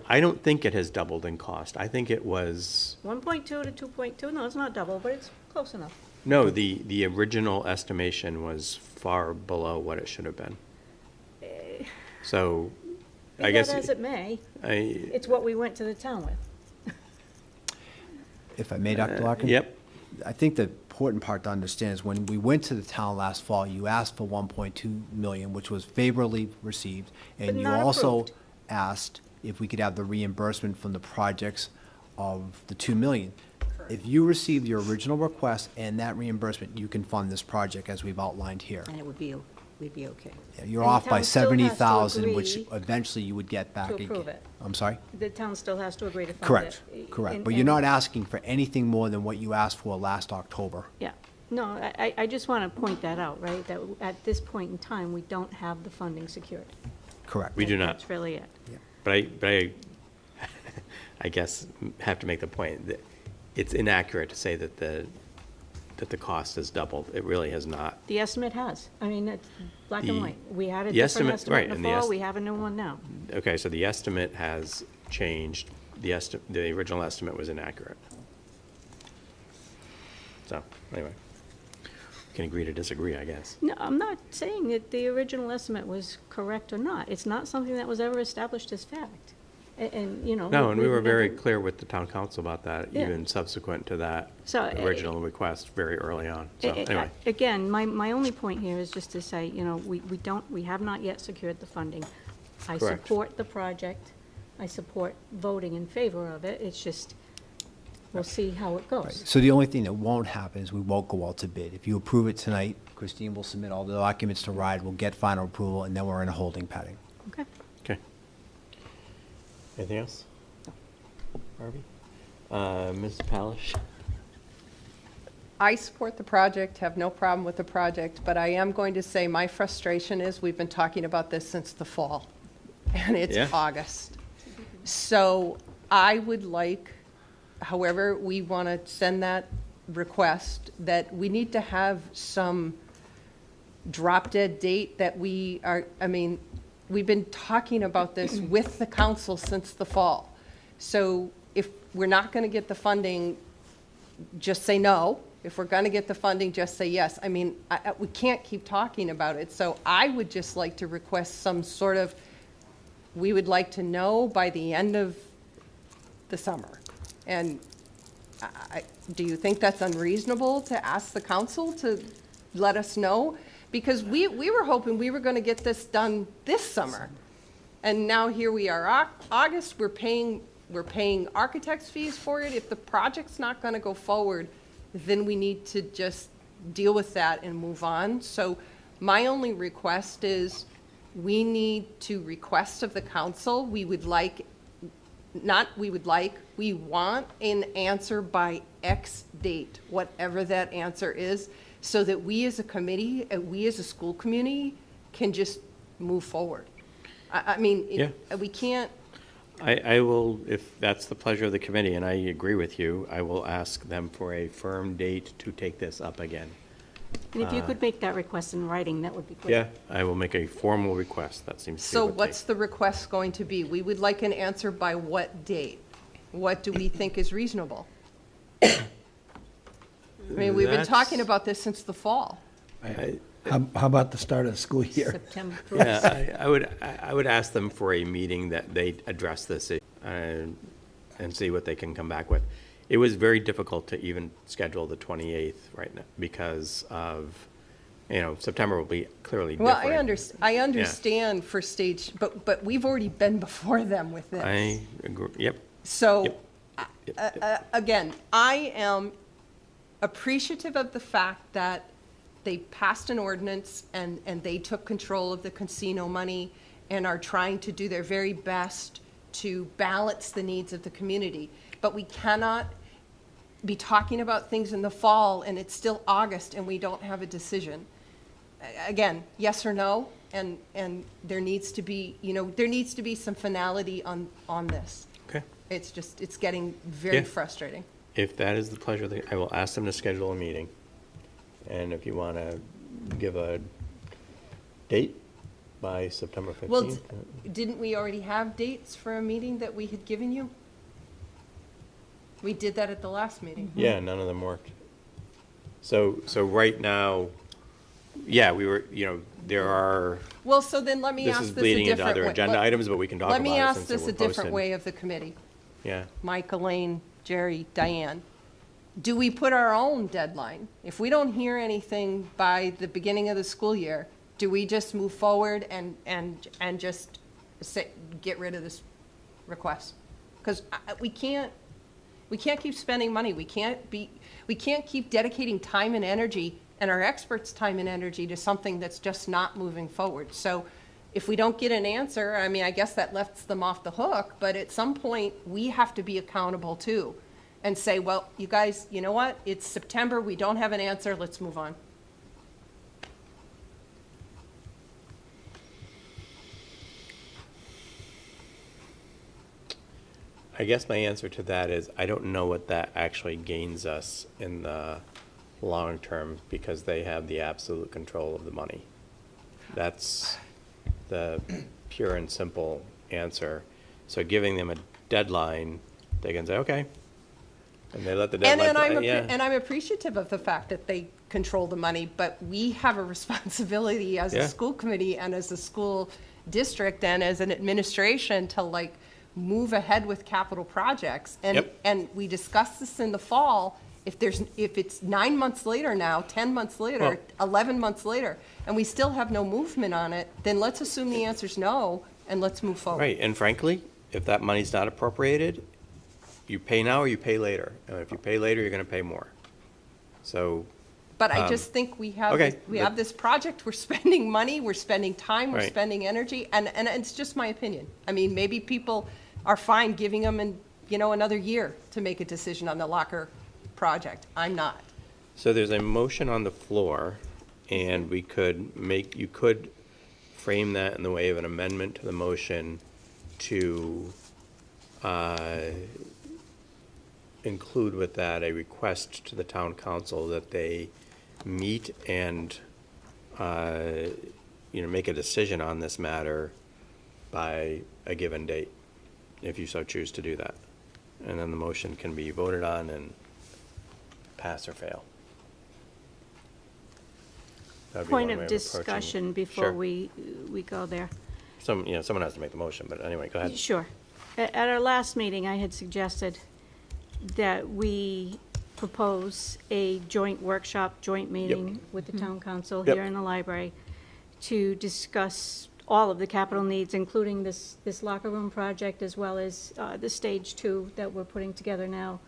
I don't think it has doubled in cost. I think it was, 1.2 to 2.2, no, it's not double, but it's close enough. no, the original estimation was far below what it should have been. So, I Be guess. that as it may, I, it's what we went to the town with. If I may, Dr. Larkin? Yep. I think the important part to understand is when we went to the town last fall, you asked for 1.2 million, which was favorably received. But And you not also approved. asked if we could have the reimbursement from the projects of the 2 million. If you receive your original request and that reimbursement, you can fund this project as we've outlined here. And it would we'd be okay. Yeah, you're And the off by town still has to 70,000, which agree eventually you would get back again. approve it. I'm sorry? The town still has to agree to fund it. Correct, correct. But you're And- not asking for anything more than what you asked for last October. Yeah, no, I just want to point that out, right, that at this point in time, we don't have the funding secured. Correct. We do not. That's really it. But I guess have to make the point that it's inaccurate to say that the cost has doubled. It really has not. The estimate has, I mean, it's black and The- white. We had a the different estimate- estimate right, in the and the fall, we have a new one now. Okay, so the estimate has changed. The original estimate was inaccurate. So, anyway, we can agree to disagree, I guess. No, I'm not saying that the original estimate was correct or not. It's not something that was ever established as fact. And, you know. No, and we were very never- clear with the town council about that, Yeah. even subsequent to that So, original request very early on. So, anyway. Again, my only point here is just to say, you know, we have not yet secured the funding. I Correct. support the project. I support voting in favor of it. It's just, we'll see how it Right. goes. So the only thing that won't happen is we won't go out to bid. If you approve it tonight, Christine will submit all the documents to RIDE, we'll get final approval, and then we're in a holding pattern. Okay. Okay. Anything else? Barbie? Ms. Palish? I support the project, have no problem with the project, but I am going to say my frustration is we've been talking about this since the fall, and it's Yeah. August. So I would like, however we want to send that request, that we need to have some drop-dead date that we are, I mean, we've been talking about this with the council since the fall. So if we're not going to get the funding, just say no. If we're going to get the funding, just say yes. I mean, we can't keep talking about it. So I would just like to request some sort of, we would like to know by the end of the summer. And do you think that's unreasonable to ask the council to let us know? Because we were hoping we were going to get this done this summer. And now here we are, August, we're paying architects' fees for it. If the project's not going to go forward, then we need to just deal with that and move on. So my only request is we need to request of the council, we would like we want an answer by X date, whatever that answer is, so that we as a committee, we as a school community can just move forward. I mean, we can't. I will, if that's the pleasure of the committee, and I agree with you, I will ask them for a firm date to take this up again. And if you could make that request in writing, that would be great. Yeah, I will make a formal request. That seems to be So what what's the request going to be? We would like an answer by what date? What do we think is reasonable? I mean, we've been talking about this since the fall. How about the start of the school year? September 1st. Yeah, I would ask them for a meeting that they address this and see what they can come back with. It was very difficult to even schedule the 28th right now because of, September will be clearly different. Well, I understand for stage, but we've already been before them with this. I agree, yep. So, Yep. again, I am appreciative of the fact that they passed an ordinance and they took control of the casino money and are trying to do their very best to balance the needs of the community. But we cannot be talking about things in the fall and it's still August and we don't have a decision. Again, yes or no, and there needs to be, there needs to be some finality on this. Okay. It's getting very frustrating. If that is the pleasure, I will ask them to schedule a meeting. And if you want to give a date by September 15th. Well, didn't we already have dates for a meeting that we had given you? We did that at the last meeting. Yeah, none of them worked. So right now, yeah, we were, there are, Well, so then let me this ask is this a bleeding into different other way. agenda items, but we can talk about Let it me ask since this we're a different posted. way of the committee. Yeah. Mike, Elaine, Jerry, Diane. Do we put our own deadline? If we don't hear anything by the beginning of the school year, do we just move forward and just get rid of this request? Because we can't keep spending money. We can't keep dedicating time and energy and our experts' time and energy to something that's just not moving forward. So if we don't get an answer, I mean, I guess that lets them off the hook, but at some point, we have to be accountable too and say, well, you guys, you know what? It's September, we don't have an answer, let's move on. I guess my answer to that is I don't know what that actually gains us in the long term because they have the absolute control of the money. That's the pure and simple answer. So giving them a deadline, they can say, okay. And they let the deadline And I'm appreciative of the fact that they control the money, but we have a responsibility as a school committee and as a school district and as an administration to move ahead with capital projects. And we discussed this in the fall. If it's 9 months later now, 10 months later, 11 months later, and we still have no movement on it, then let's assume the answer's no, and let's move forward. Right, and frankly, if that money's not appropriated, you pay now or you pay later. And if you pay later, you're going to pay more. So. But I just think we have this project. We're spending money, we're spending time, we're spending energy, and it's just my opinion. I mean, maybe people are fine giving them another year to make a decision on the locker project. I'm not. So there's a motion on the floor, and you could frame that in the way of an amendment to the motion to include with that a request to the town council that they meet and make a decision on this matter by a given date, if you so choose to do that. And then the motion can be voted on and pass or fail. That'd be Point one way of approaching it. discussion before Sure. we go there. Someone has to make the motion, but anyway, go ahead. Sure. At our last meeting, I had suggested that we propose a joint workshop, joint meeting with the town council Yep. here in the library to discuss all of the capital needs, including this locker room project, as well as the stage 2 that we're putting together now.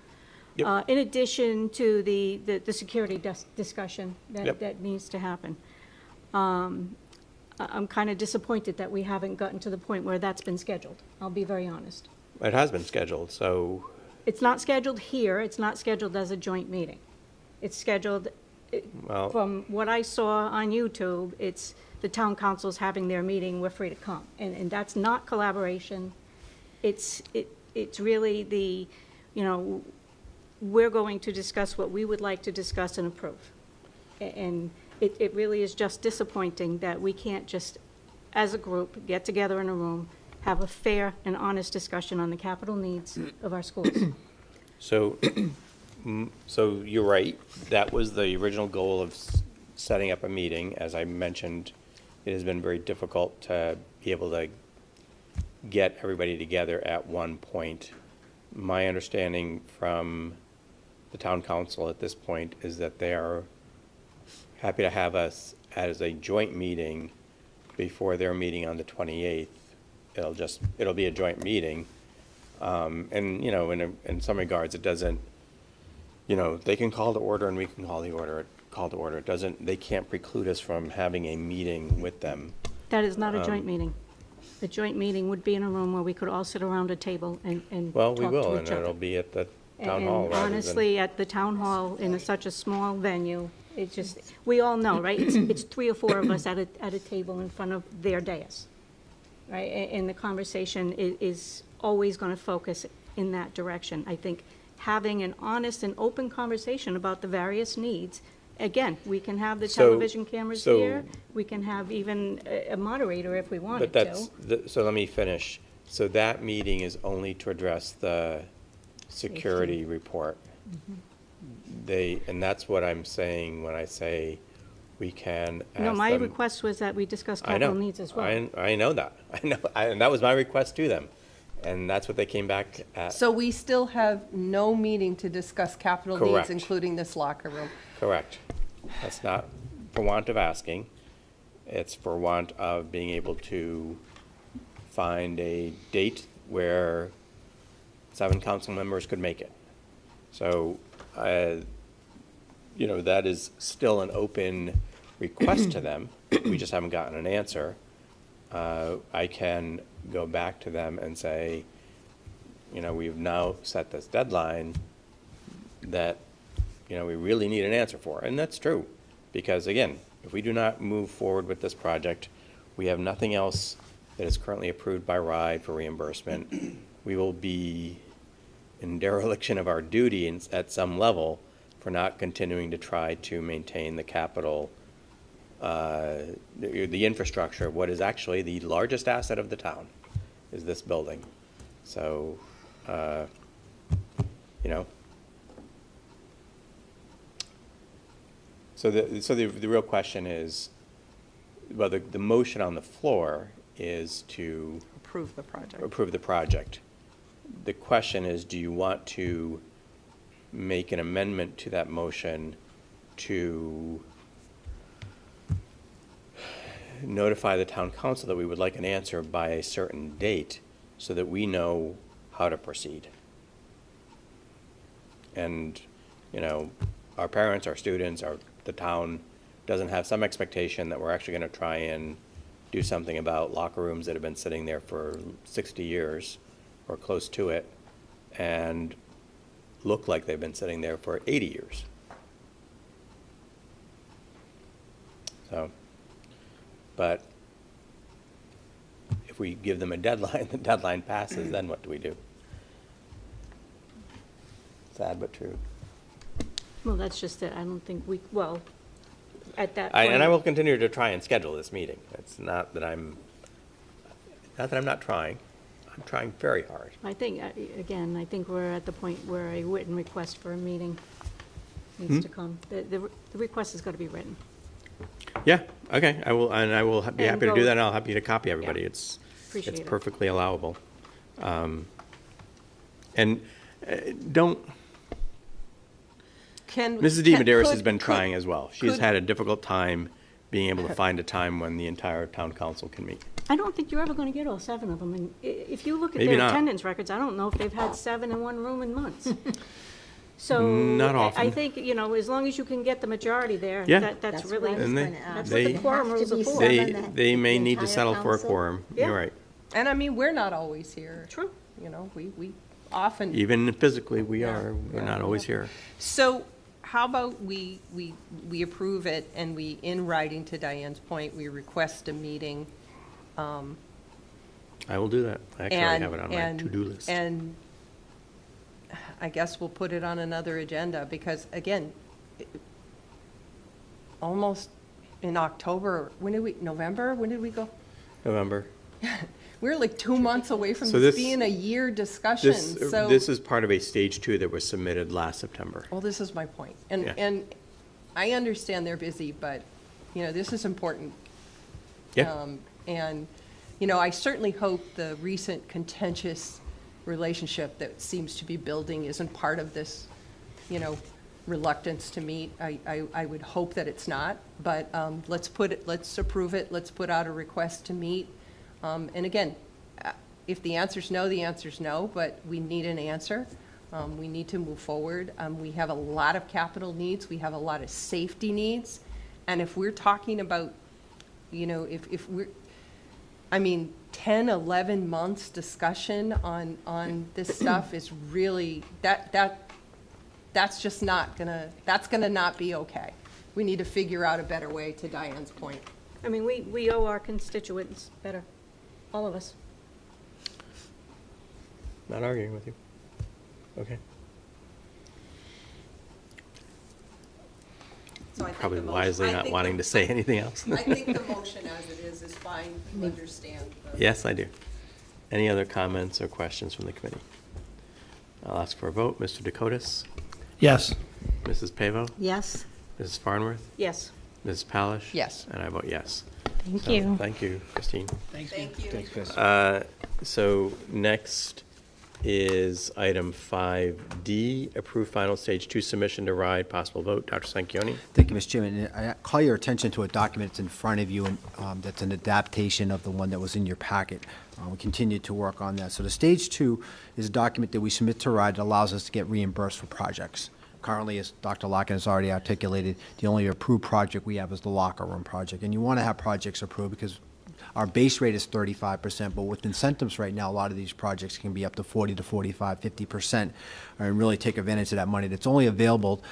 Yep. In addition to the security discussion Yep. that needs to happen. I'm kind of disappointed that we haven't gotten to the point where that's been scheduled. I'll be very honest. It has been scheduled, so, It's not scheduled here, it's not scheduled as a joint meeting. It's scheduled, well, from what I saw on YouTube, it's the town council's having their meeting, we're free to come. And that's not collaboration. It's really the, we're going to discuss what we would like to discuss and approve. And it really is just disappointing that we can't just, as a group, get together in a room, have a fair and honest discussion on the capital needs of our schools. so, so you're right. That was the original goal of setting up a meeting. As I mentioned, it has been very difficult to be able to get everybody together at one point. My understanding from the town council at this point is that they are happy to have us as a joint meeting before their meeting on the 28th. It'll be a joint meeting. And, in some regards, it doesn't, they can call to order and we can call to order. They can't preclude us from having a meeting with them. That is not a joint meeting. The joint meeting would be in a room where we could all sit around a table and Well, talk we will, to and each other. it'll be at the town hall. And rather than- honestly, at the town hall, in such a small venue, it just, we all know, right? It's 3 or 4 of us at a table in front of their dais, right? And the conversation is always going to focus in that direction. I think having an honest and open conversation about the various needs, again, we can have the television cameras here, we can have even a moderator if we wanted to. So let me finish. So that meeting is only to address the security report. And that's what I'm saying when I say we can ask them. No, my request was that we discuss capital needs as well. I know that. And that was my request to them. And that's what they came back at. So we still have no meeting to discuss capital Correct. needs, including this locker room. Correct. That's not for want of asking. It's for want of being able to find a date where 7 council members could make it. So, that is still an open request to them. We just haven't gotten an answer. I can go back to them and say, we've now set this deadline that, we really need an answer for. And that's true. Because again, if we do not move forward with this project, we have nothing else that is currently approved by RIDE for reimbursement. We will be in dereliction of our duty at some level for not continuing to try to maintain the capital, the infrastructure of what is actually the largest asset of the town, is this building. So, So the real question is, well, the motion on the floor is to Approve the project. approve the project. The question is, do you want to make an amendment to that motion to notify the town council that we would like an answer by a certain date so that we know how to proceed? And, our parents, our students, the town doesn't have some expectation that we're actually going to try and do something about locker rooms that have been sitting there for 60 years or close to it and look like they've been sitting there for 80 years. So, but if we give them a deadline, the deadline passes, then what do we do? Sad but true. Well, that's just it. I don't think at that point. And I will continue to try and schedule this meeting. It's not that I'm not trying. I'm trying very hard. I think, again, we're at the point where a written request for a meeting needs to come. The request has got to be written. Yeah, okay, I will be And happy to do go- that, and I'll happy to copy everybody. Yeah. It's Appreciate it. perfectly allowable. And don't, Mrs. DiMederos has been trying as well. She's had a difficult time being able to find a time when the entire town council can meet. I don't think you're ever going to get all 7 of them. And if you look at Maybe their not. attendance records, I don't know if they've had 7 in one room in months. So Not often. I think, as long as you can get the majority there, Yeah. that's really, what I was And they- gonna ask. that's they- what the quorum rules are for. They may need to settle for a quorum. Yeah. You're right. And I mean, we're not always here. True. you know, we often. Even physically, we're Yeah. not always here. So how about we approve it and we, in writing to Diane's point, we request a meeting. I will do that. I actually already have it on my to-do list. And I guess we'll put it on another agenda because, again, almost in October, November? When did we go? November. We're like 2 months away from So this this- being a year discussion, so. This is part of a stage 2 that was submitted last September. Well, this is my point. Yeah. And I understand they're busy, but, you know, this is important. Yeah. And, you know, I certainly hope the recent contentious relationship that seems to be building isn't part of this, you know, reluctance to meet. I would hope that it's not, but let's approve it, let's put out a request to meet. And again, if the answer's no, the answer's no, but we need an answer. We need to move forward. We have a lot of capital needs, we have a lot of safety needs, and if we're talking about, you know, if we're, I mean, 10, 11 months discussion on this stuff is really, that's just not that's gonna not be okay. We need to figure out a better way, to Diane's point. I mean, we owe our constituents better, all of us. Not arguing with you. Okay. So I think Probably the motion- wisely I not think wanting the- to say anything else. I think the motion as it is fine, you understand. the- Yes, I do. Any other comments or questions from the committee? I'll ask for a vote. Mr. Dakotas? Yes. Mrs. Pavo? Yes? Mrs. Farnworth? Yes. Mrs. Palish? Yes. And I vote yes. Thank So, you. Thank you, Christine. Thank you. Thanks, Chris. So next is item 5D, approve final stage 2 submission to RIDE, possible vote. Dr. Sanchioni? Thank you, Mr. Chairman. I call your attention to a document that's in front of you, and that's an adaptation of the one that was in your packet. We continue to work on that. So the Stage 2 is a document that we submit to RIDE that allows us to get reimbursed for projects. Currently, as Dr. Larkin has already articulated, the only approved project we have is the locker room project. And you want to have projects approved because our base rate is 35%, but with incentives right now, a lot of these projects can be up to 40 to 45, 50%, and really take advantage of that money that's only available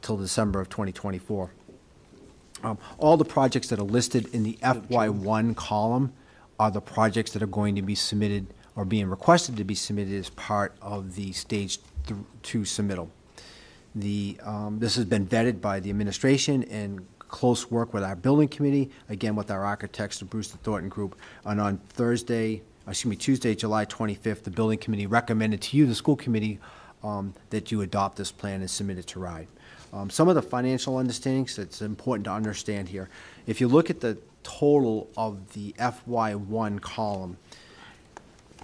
till December of 2024. All the projects that are listed in the FY1 column are the projects that are going to be submitted or being requested to be submitted as part of the Stage 2 submittal. This has been vetted by the administration and close work with our building committee, again with our architects, the Brewster Thornton Group. And on Tuesday, July 25th, the building committee recommended to you, the school committee, that you adopt this plan and submit it to RIDE. Some of the financial understandings that's important to understand here. If you look at the total of the FY1 column,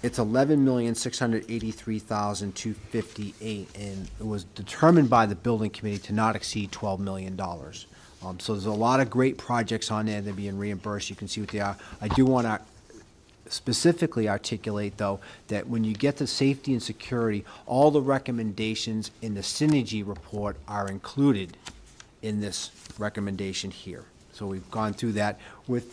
it's $11,683,258, and it was determined by the building committee to not exceed $12 million. So there's a lot of great projects on there that are being reimbursed. You can see what they are. I do want to specifically articulate, though, that when you get to safety and security, all the recommendations in the synergy report are included in this recommendation here. So we've gone through that with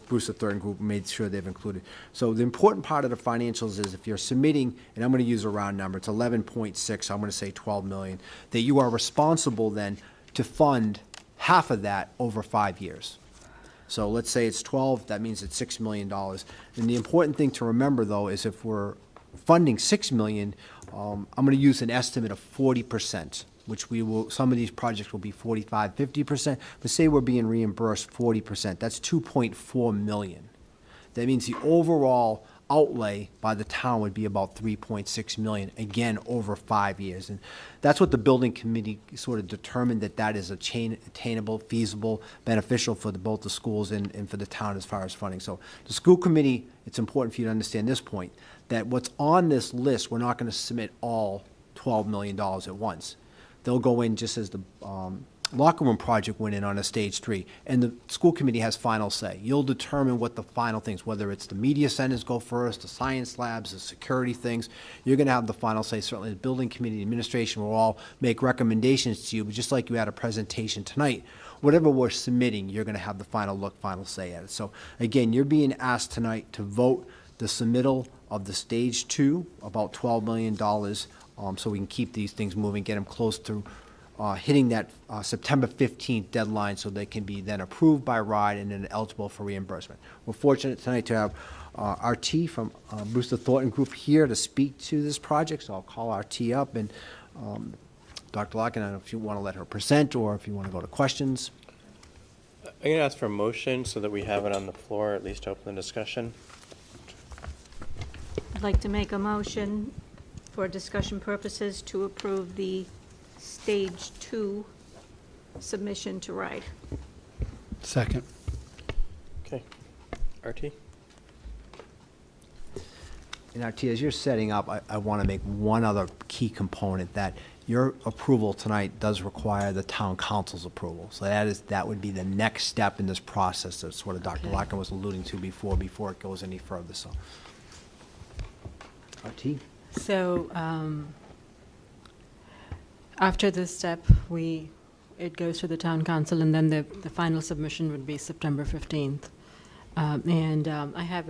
Brewster Thornton Group, made sure they've included. So the important part of the financials is if you're submitting, and I'm going to use a round number, it's 11.6, I'm going to say 12 million, that you are responsible then to fund half of that over 5 years. So let's say it's 12, that means it's $6 million. And the important thing to remember, though, is if we're funding $6 million, I'm going to use an estimate of 40%. Which we will, some of these projects will be 45, 50%, but say we're being reimbursed 40%, that's 2.4 million. That means the overall outlay by the town would be about 3.6 million, again, over 5 years. And that's what the building committee sort of determined, that is attainable, feasible, beneficial for both the schools and for the town as far as funding. So the school committee, it's important for you to understand this point, that what's on this list, we're not going to submit all $12 million at once. They'll go in just as the locker room project went in on a Stage 3, and the school committee has final say. You'll determine what the final things, whether it's the media centers go first, the science labs, the security things, you're going to have the final say. Certainly the building committee, the administration will all make recommendations to you, but just like you had a presentation tonight, whatever we're submitting, you're going to have the final look, final say at it. So again, you're being asked tonight to vote the submittal of the Stage 2, about $12 million, so we can keep these things moving, get them close to hitting that September 15th deadline so they can be then approved by RIDE and then eligible for reimbursement. We're fortunate tonight to have RT from Brewster Thornton Group here to speak to this project, so I'll call RT up. And Dr. Larkin, I don't know if you want to let her present or if you want to go to questions. I'm going to ask for a motion so that we have it on the floor, at least to open the discussion. I'd like to make a motion for discussion purposes to approve the Stage 2 submission to RIDE. Second. Okay. RT? And RT, as you're setting up, I want to make one other key component, that your approval tonight does require the town council's approval. So that would be the next step in this process. That's what Dr. Larkin was alluding to before it goes any further. So, RT? So after this step, it goes to the town council, and then the final submission would be September 15th. I have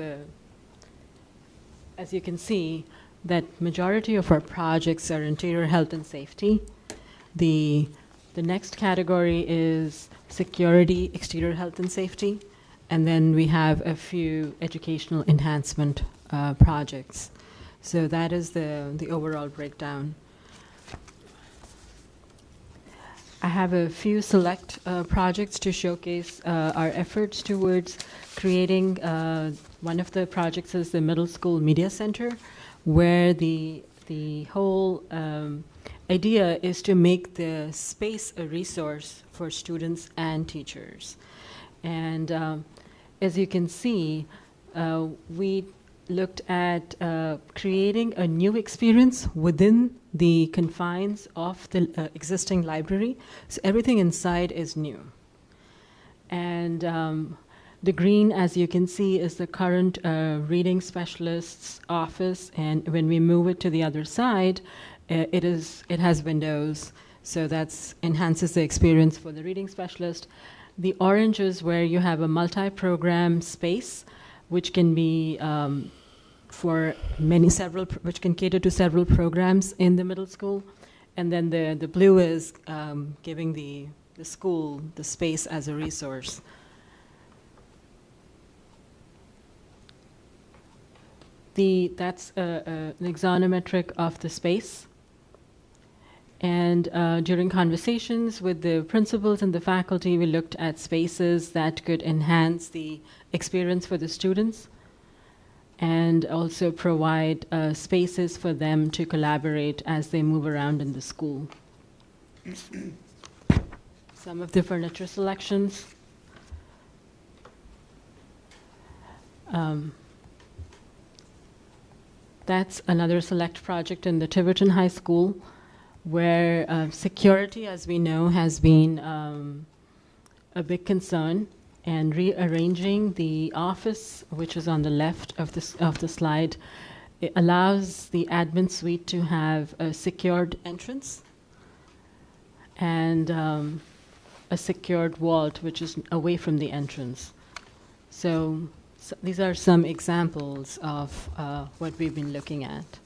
as you can see, that majority of our projects are interior health and safety. The next category is security, exterior health and safety, and then we have a few educational enhancement projects. So that is the overall breakdown. I have a few select projects to showcase our efforts towards creating. One of the projects is the Middle School Media Center, where the whole idea is to make the space a resource for students and teachers. And as you can see, we looked at creating a new experience within the confines of the existing library. So everything inside is new. And the green, as you can see, is the current reading specialist's office. And when we move it to the other side, it has windows. So that enhances the experience for the reading specialist. The orange is where you have a multi-program space, which can be which can cater to several programs in the middle school. And then the blue is giving the school the space as a resource. That's an axonometric of the space. And during conversations with the principals and the faculty, we looked at spaces that could enhance the experience for the students and also provide spaces for them to collaborate as they move around in the school. Some of the furniture selections. That's another select project in the Tiverton High School, where security, as we know, has been a big concern, and rearranging the office, which is on the left of the slide, it allows the admin suite to have a secured entrance and a secured vault, which is away from the entrance. So these are some examples of what we've been looking at.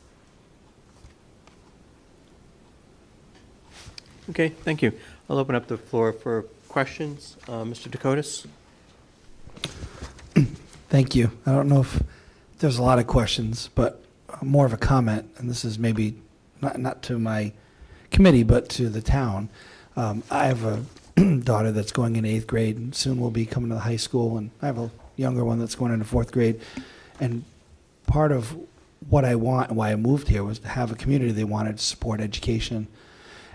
Okay, thank you. I'll open up the floor for questions. Mr. Dakotas? Thank you. I don't know if there's a lot of questions, but more of a comment, and this is maybe not to my committee, but to the town. I have a daughter that's going in 8th grade and soon will be coming to the high school, and I have a younger one that's going into 4th grade. And part of what I want and why I moved here was to have a community that wanted to support education.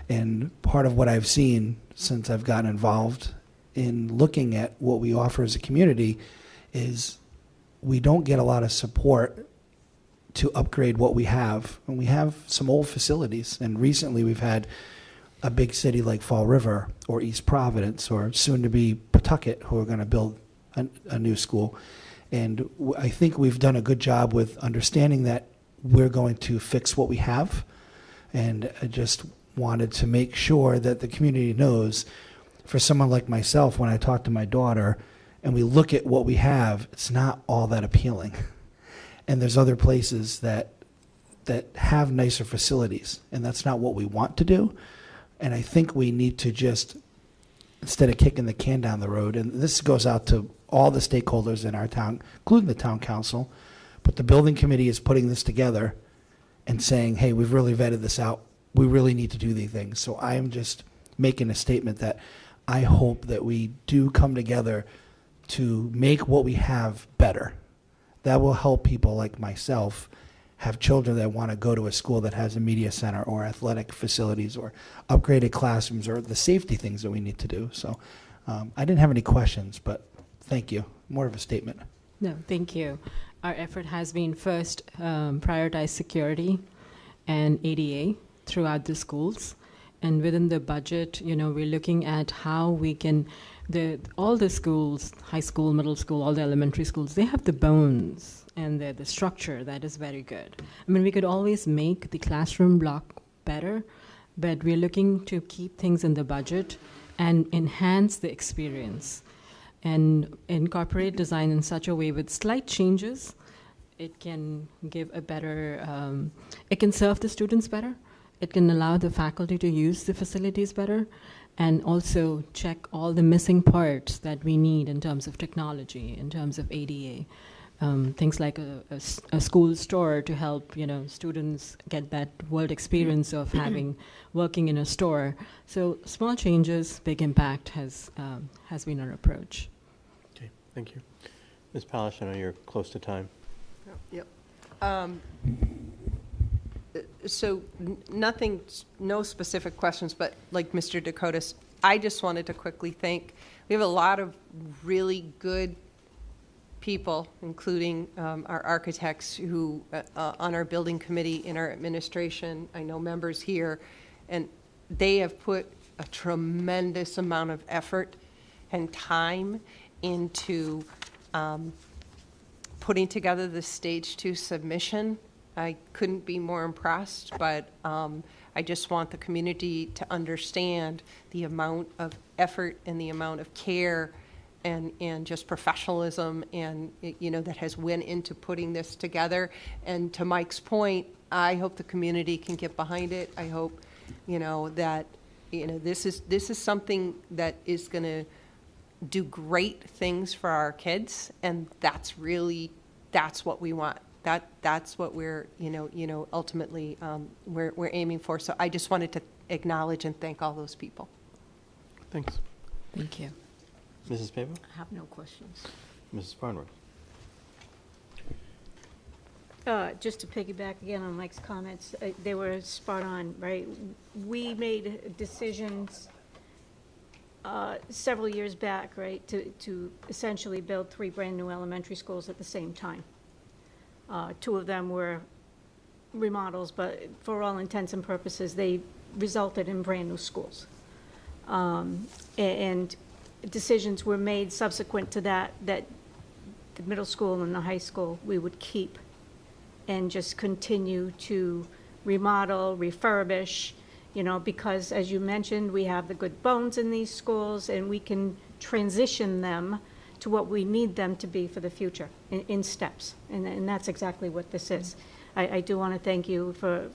And part of what I've seen since I've gotten involved in looking at what we offer as a community is we don't get a lot of support to upgrade what we have. And we have some old facilities. And recently we've had a big city like Fall River or East Providence or soon to be Pawtucket who are going to build a new school. And I think we've done a good job with understanding that we're going to fix what we have. And I just wanted to make sure that the community knows, for someone like myself, when I talk to my daughter and we look at what we have, it's not all that appealing. and there's other places that have nicer facilities, and that's not what we want to do. And I think we need to just, instead of kicking the can down the road, and this goes out to all the stakeholders in our town, including the town council, but the building committee is putting this together and saying, hey, we've really vetted this out. We really need to do these things. So I am just making a statement that I hope that we do come together to make what we have better. That will help people like myself have children that want to go to a school that has a media center or athletic facilities or upgraded classrooms or the safety things that we need to do. So I didn't have any questions, but thank you. More of a statement. No, thank you. Our effort has been first prioritize security and ADA throughout the schools. And within the budget, we're looking at how we can, all the schools, high school, middle school, all the elementary schools, they have the bones and the structure that is very good. I mean, we could always make the classroom block better, but we're looking to keep things in the budget and enhance the experience and incorporate design in such a way with slight changes. It can give a better, it can serve the students better. It can allow the faculty to use the facilities better and also check all the missing parts that we need in terms of technology, in terms of ADA. Things like a school store to help students get that world experience of working in a store. So small changes, big impact has been our approach. Okay, thank you. Ms. Palish, I know you're close to time. Yep. So nothing, no specific questions, but like Mr. Dakotas, I just wanted to quickly thank, we have a lot of really good people, including our architects who, on our building committee, in our administration, I know members here, and they have put a tremendous amount of effort and time into putting together the Stage 2 submission. I couldn't be more impressed, but I just want the community to understand the amount of effort and the amount of care and just professionalism and that has went into putting this together. And to Mike's point, I hope the community can get behind it. I hope that this is something that is going to do great things for our kids, and that's what we want. That's what we're ultimately we're aiming for. So I just wanted to acknowledge and thank all those people. Thanks. Thank you. Mrs. Pavo? I have no questions. Mrs. Barnworth? Just to piggyback again on Mike's comments, they were spot on, right? We made decisions several years back, right, to essentially build 3 brand new elementary schools at the same time. 2 of them were remodels, but for all intents and purposes, they resulted in brand new schools. And decisions were made subsequent to that the middle school and the high school we would keep and just continue to remodel, refurbish, because as you mentioned, we have the good bones in these schools and we can transition them to what we need them to be for the future in steps. And that's exactly what this is. I do want to thank you for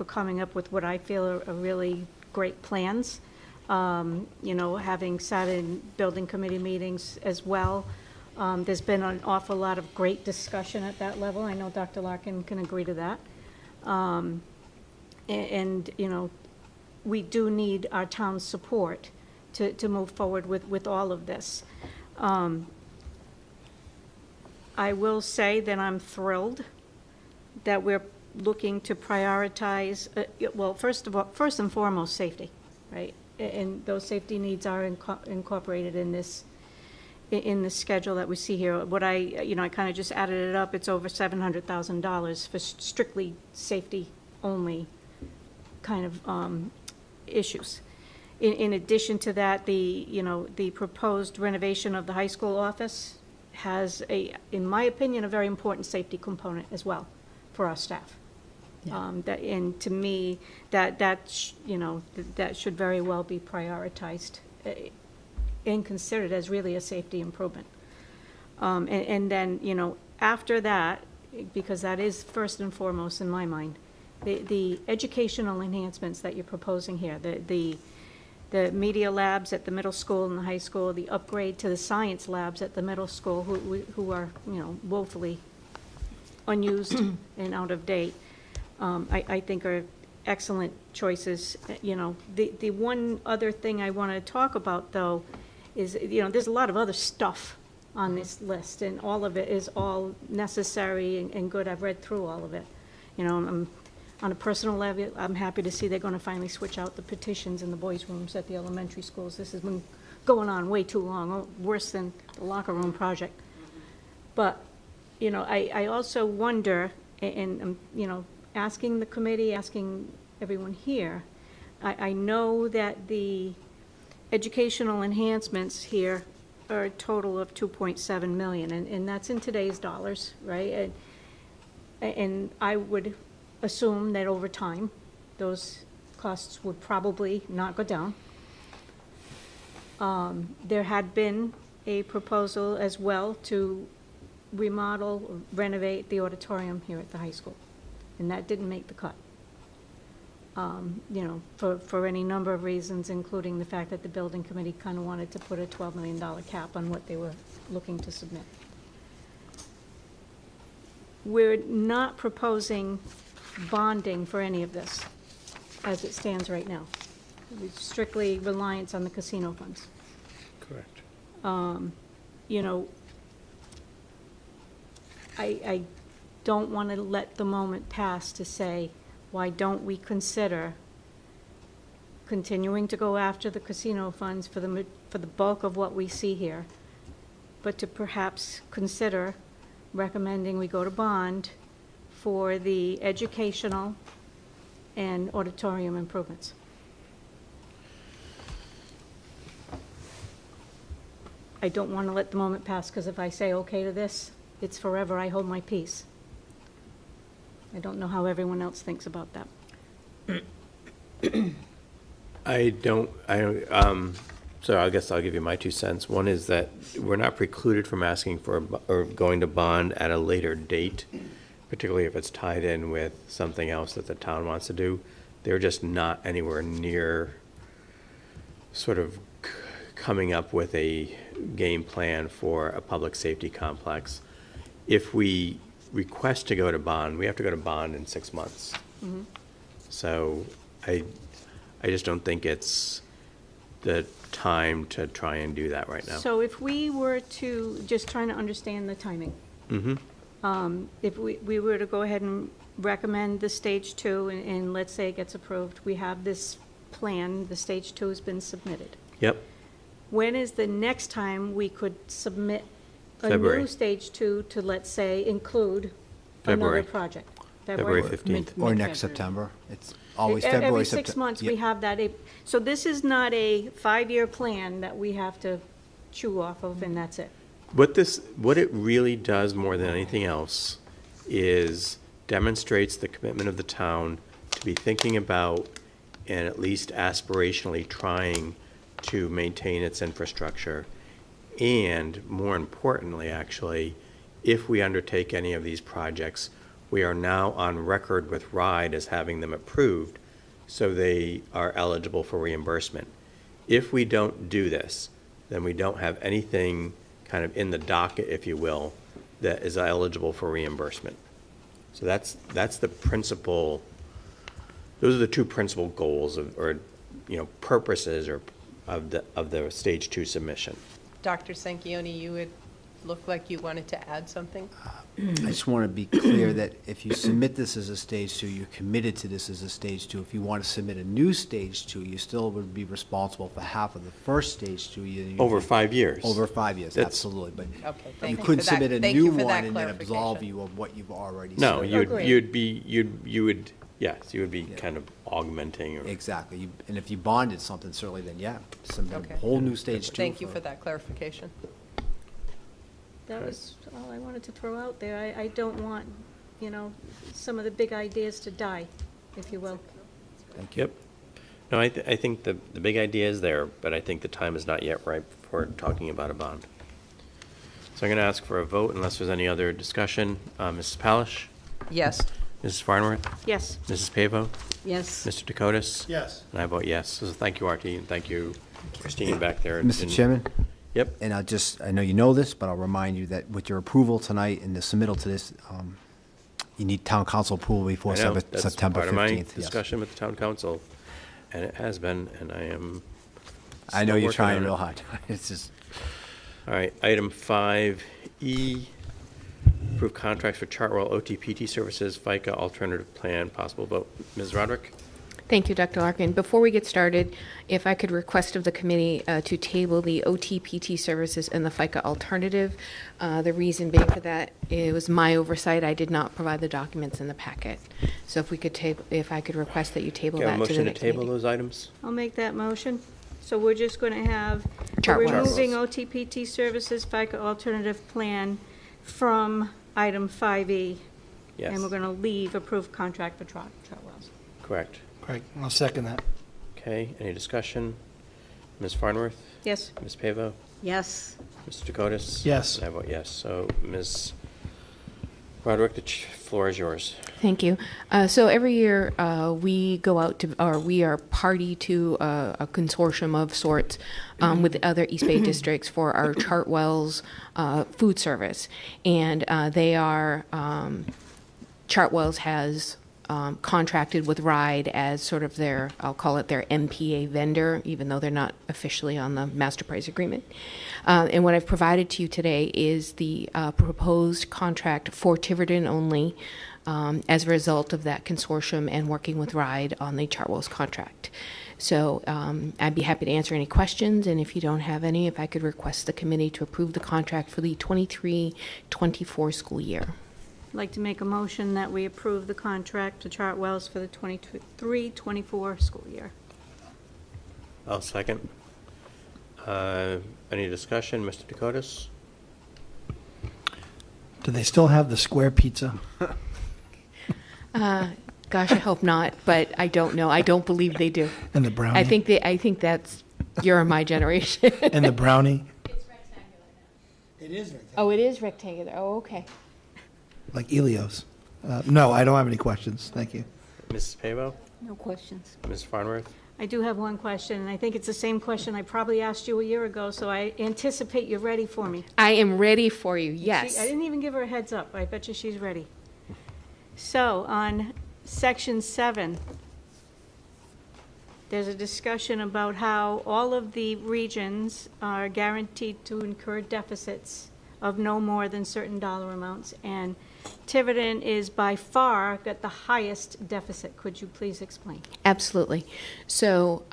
coming up with what I feel are really great plans. Having sat in building committee meetings as well, there's been an awful lot of great discussion at that level. I know Dr. Larkin can agree to that. We do need our town's support to move forward with all of this. I will say that I'm thrilled that we're looking to prioritize, first and foremost, safety, right? And those safety needs are incorporated in this schedule that we see here. What I kind of just added it up. It's over $700,000 for strictly safety only kind of issues. In addition to that, the proposed renovation of the high school office has in my opinion, a very important safety component as well for our staff. Yeah. And to me, that should very well be prioritized and considered as really a safety improvement. And then, after that, because that is first and foremost in my mind. The educational enhancements that you're proposing here, the media labs at the middle school and the high school, the upgrade to the science labs at the middle school, who are, woefully unused and out of date, I think are excellent choices. The one other thing I want to talk about, though, is, there's a lot of other stuff on this list, and all of it is all necessary and good. I've read through all of it. On a personal level, I'm happy to see they're going to finally switch out the petitions in the boys' rooms at the elementary schools. This has been going on way too long, worse than the locker room project. But, I also wonder, and asking the committee, asking everyone here, I know that the educational enhancements here are a total of 2.7 million, and that's in today's dollars, right? And I would assume that over time, those costs would probably not go down. There had been a proposal as well to remodel, or renovate the auditorium here at the high school, and that didn't make the cut. For any number of reasons, including the fact that the building committee kind of wanted to put a $12 million cap on what they were looking to submit. We're not proposing bonding for any of this, as it stands right now. It's strictly reliance on the casino funds. Correct. I don't want to let the moment pass to say, why don't we consider continuing to go after the casino funds for the bulk of what we see here, but to perhaps consider recommending we go to bond for the educational and auditorium improvements. I don't want to let the moment pass, because if I say okay to this, it's forever. I hold my peace. I don't know how everyone else thinks about that. So I guess I'll give you my 2 cents. One is that we're not precluded from asking for or going to bond at a later date, particularly if it's tied in with something else that the town wants to do. They're just not anywhere near sort of coming up with a game plan for a public safety complex. If we request to go to bond, we have to go to bond in 6 months. Mm-hmm. So I just don't think it's the time to try and do that right now. So if we were to, just trying to understand the timing. Mm-hmm. If we were to go ahead and recommend the stage 2, and let's say it gets approved, we have this plan, the stage 2 has been submitted. Yep. When is the next time we could submit a February. new stage 2 to, let's say, include February. another project? February 15th. Or next September. It's always February, Every September. 6 months, we Yep. have that. So this is not a 5-year plan that we have to chew off of, and that's it. What it really does more than anything else is demonstrates the commitment of the town to be thinking about and at least aspirationally trying to maintain its infrastructure. And more importantly, actually, if we undertake any of these projects, we are now on record with RIDE as having them approved, so they are eligible for reimbursement. If we don't do this, then we don't have anything kind of in the docket, if you will, that is eligible for reimbursement. So that's the principal, those are the 2 principal goals purposes of the stage 2 submission. Dr. Sanchioni, you would look like you wanted to add something? I just want to be clear that if you submit this as a stage 2, you're committed to this as a stage 2. If you want to submit a new stage 2, you still would be responsible for half of the first stage 2. Over 5 years. Over 5 years, That's- absolutely. But Okay, you thank you couldn't for that. submit a Thank new you for one that and then absolve clarification. you of what you've already No, submitted. you would be kind of augmenting. Or, Exactly. And if you bonded something, certainly, then yeah, submit Okay. a whole new stage 2. Thank you for that clarification. That was all I wanted to throw out there. I don't want, some of the big ideas to die, if you will. Thank you. Yep. No, I think the big idea is there, but I think the time is not yet ripe for talking about a bond. So I'm going to ask for a vote unless there's any other discussion. Mrs. Palish? Yes. Mrs. Farnworth? Yes. Mrs. Pavo? Yes. Mr. Dakotas? Yes. And I vote yes. So thank you, Artie, and thank you, Christine, back there. Mr. And- Chairman? Yep. And I know you know this, but I'll remind you that with your approval tonight and the submittal to this, you need town council approval before I know, that's September 15th. part of my yes. discussion with the town council, and it has been, and I am I know still you're working trying on it. real hard. It's just, All right, item 5E, approve contracts for Chartwell OTPT services, FICA alternative plan, possible vote. Ms. Roderick? Thank you, Dr. Larkin. Before we get started, if I could request of the committee to table the OTPT services and the FICA alternative. The reason being for that, it was my oversight. I did not provide the documents in the packet. So if I could request that you table Do you have a that to the motion to next table meeting. those items? I'll make that motion. So we're just going to have, we're Chartwells. removing OTPT services FICA alternative plan from item 5E. Yes. And we're going to leave approved contract for Chartwells. Correct. Great, I'll second that. Okay, any discussion? Ms. Farnworth? Yes. Ms. Pavo? Yes. Mr. Dakotas? Yes. And I vote yes. So, Ms. Roderick, the floor is yours. Thank you. So every year we go out to, or we are party to a consortium of sorts with the other East Bay districts for our Chartwells food service. And they are, Chartwells has contracted with RIDE as sort of their, I'll call it their MPA vendor, even though they're not officially on the master price agreement. And what I've provided to you today is the proposed contract for Tiverton only as a result of that consortium and working with RIDE on the Chartwells contract. So I'd be happy to answer any questions, and if you don't have any, if I could request the committee to approve the contract for the 23-24 school year. I'd like to make a motion that we approve the contract to Chartwells for the 23-24 school year. I'll second. Any discussion? Mr. Dakotas? Do they still have the square pizza? Gosh, I hope not, but I don't know. I don't believe they do. And the brownie? I think that's you're my generation. And the brownie? It is rectangular. Oh, it is rectangular. Oh, okay. Like Elios? No, I don't have any questions. Thank you. Mrs. Pavo? No questions. Ms. Farnworth? I do have one question, and I think it's the same question I probably asked you a year ago, so I anticipate you're ready for me. I am ready for you. Yes. I didn't even give her a heads up. I bet you she's ready. So on section 7, there's a discussion about how all of the regions are guaranteed to incur deficits of no more than certain dollar amounts, and Tiverton is by far got the highest deficit. Could you please explain? Absolutely. So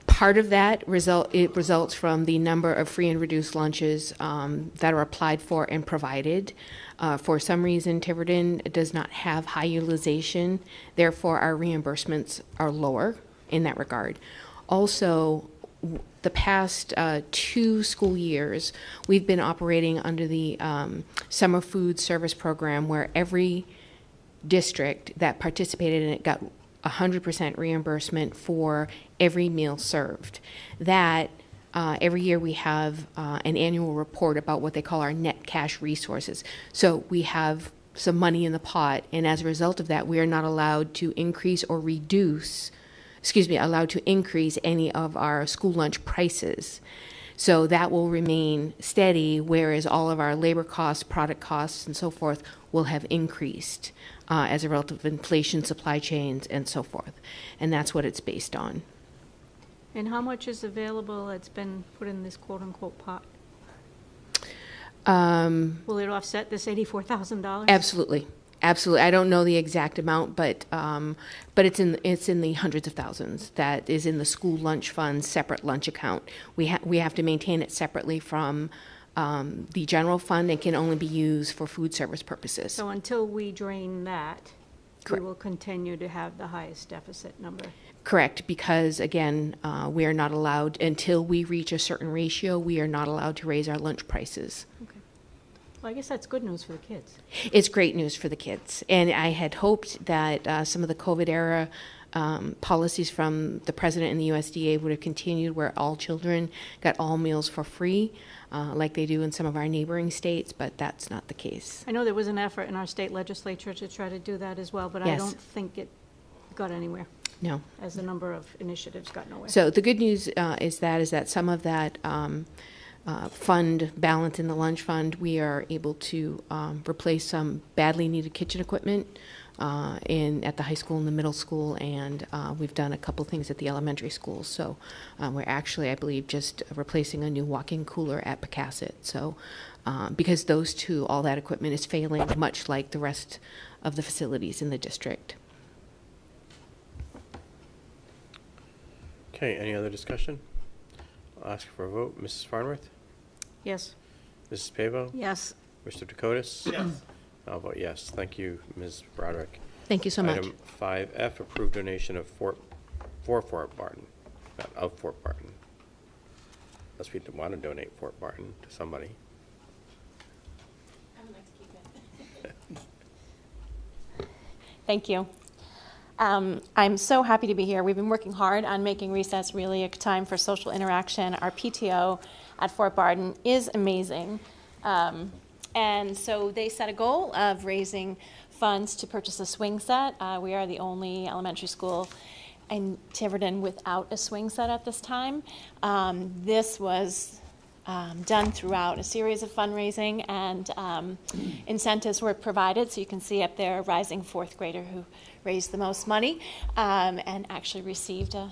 part of that results from the number of free and reduced lunches that are applied for and provided. For some reason, Tiverton does not have high utilization. Therefore, our reimbursements are lower in that regard. Also, the past 2 school years, we've been operating under the summer food service program where every district that participated in it got 100% reimbursement for every meal served. That every year we have an annual report about what they call our net cash resources. So we have some money in the pot, and as a result of that, we are not allowed to increase or reduce, allowed to increase any of our school lunch prices. So that will remain steady, whereas all of our labor costs, product costs, and so forth will have increased as a result of inflation, supply chains, and so forth. And that's what it's based on. And how much is available that's been put in this quote-unquote pot? Will it offset this $84,000? Absolutely. Absolutely. I don't know the exact amount, but it's in the hundreds of thousands. That is in the school lunch fund separate lunch account. We have to maintain it separately from the general fund and can only be used for food service purposes. So until we drain that, Correct. we will continue to have the highest deficit number. Correct, because again, we are not allowed, until we reach a certain ratio, we are not allowed to raise our lunch prices. Okay. Well, I guess that's good news for the kids. It's great news for the kids. And I had hoped that some of the COVID era policies from the president and the USDA would have continued, where all children got all meals for free, like they do in some of our neighboring states, but that's not the case. I know there was an effort in our state legislature to try to do that as well, but I Yes. don't think it got anywhere, No. as a number of initiatives got nowhere. So the good news is that some of that fund balance in the lunch fund, we are able to replace some badly needed kitchen equipment at the high school and the middle school, and we've done a couple things at the elementary school. So we're actually, I believe, just replacing a new walk-in cooler at Pecasset. So because those two, all that equipment is failing, much like the rest of the facilities in the district. Okay, any other discussion? I'll ask for a vote. Mrs. Farnworth? Yes. Mrs. Pavo? Yes. Mr. Dakotas? Yes. I'll vote yes. Thank you, Ms. Roderick. Thank you so much. Item 5F, approved donation of for Fort Barton, not of Fort Barton. Unless we want to donate Fort Barton to somebody. I would like to keep it. Thank you. I'm so happy to be here. We've been working hard on making recess really a time for social interaction. Our PTO at Fort Barton is amazing. And so they set a goal of raising funds to purchase a swing set. We are the only elementary school in Tiverton without a swing set at this time. This was done throughout a series of fundraising, and incentives were provided. So you can see up there a rising fourth grader who raised the most money and actually received a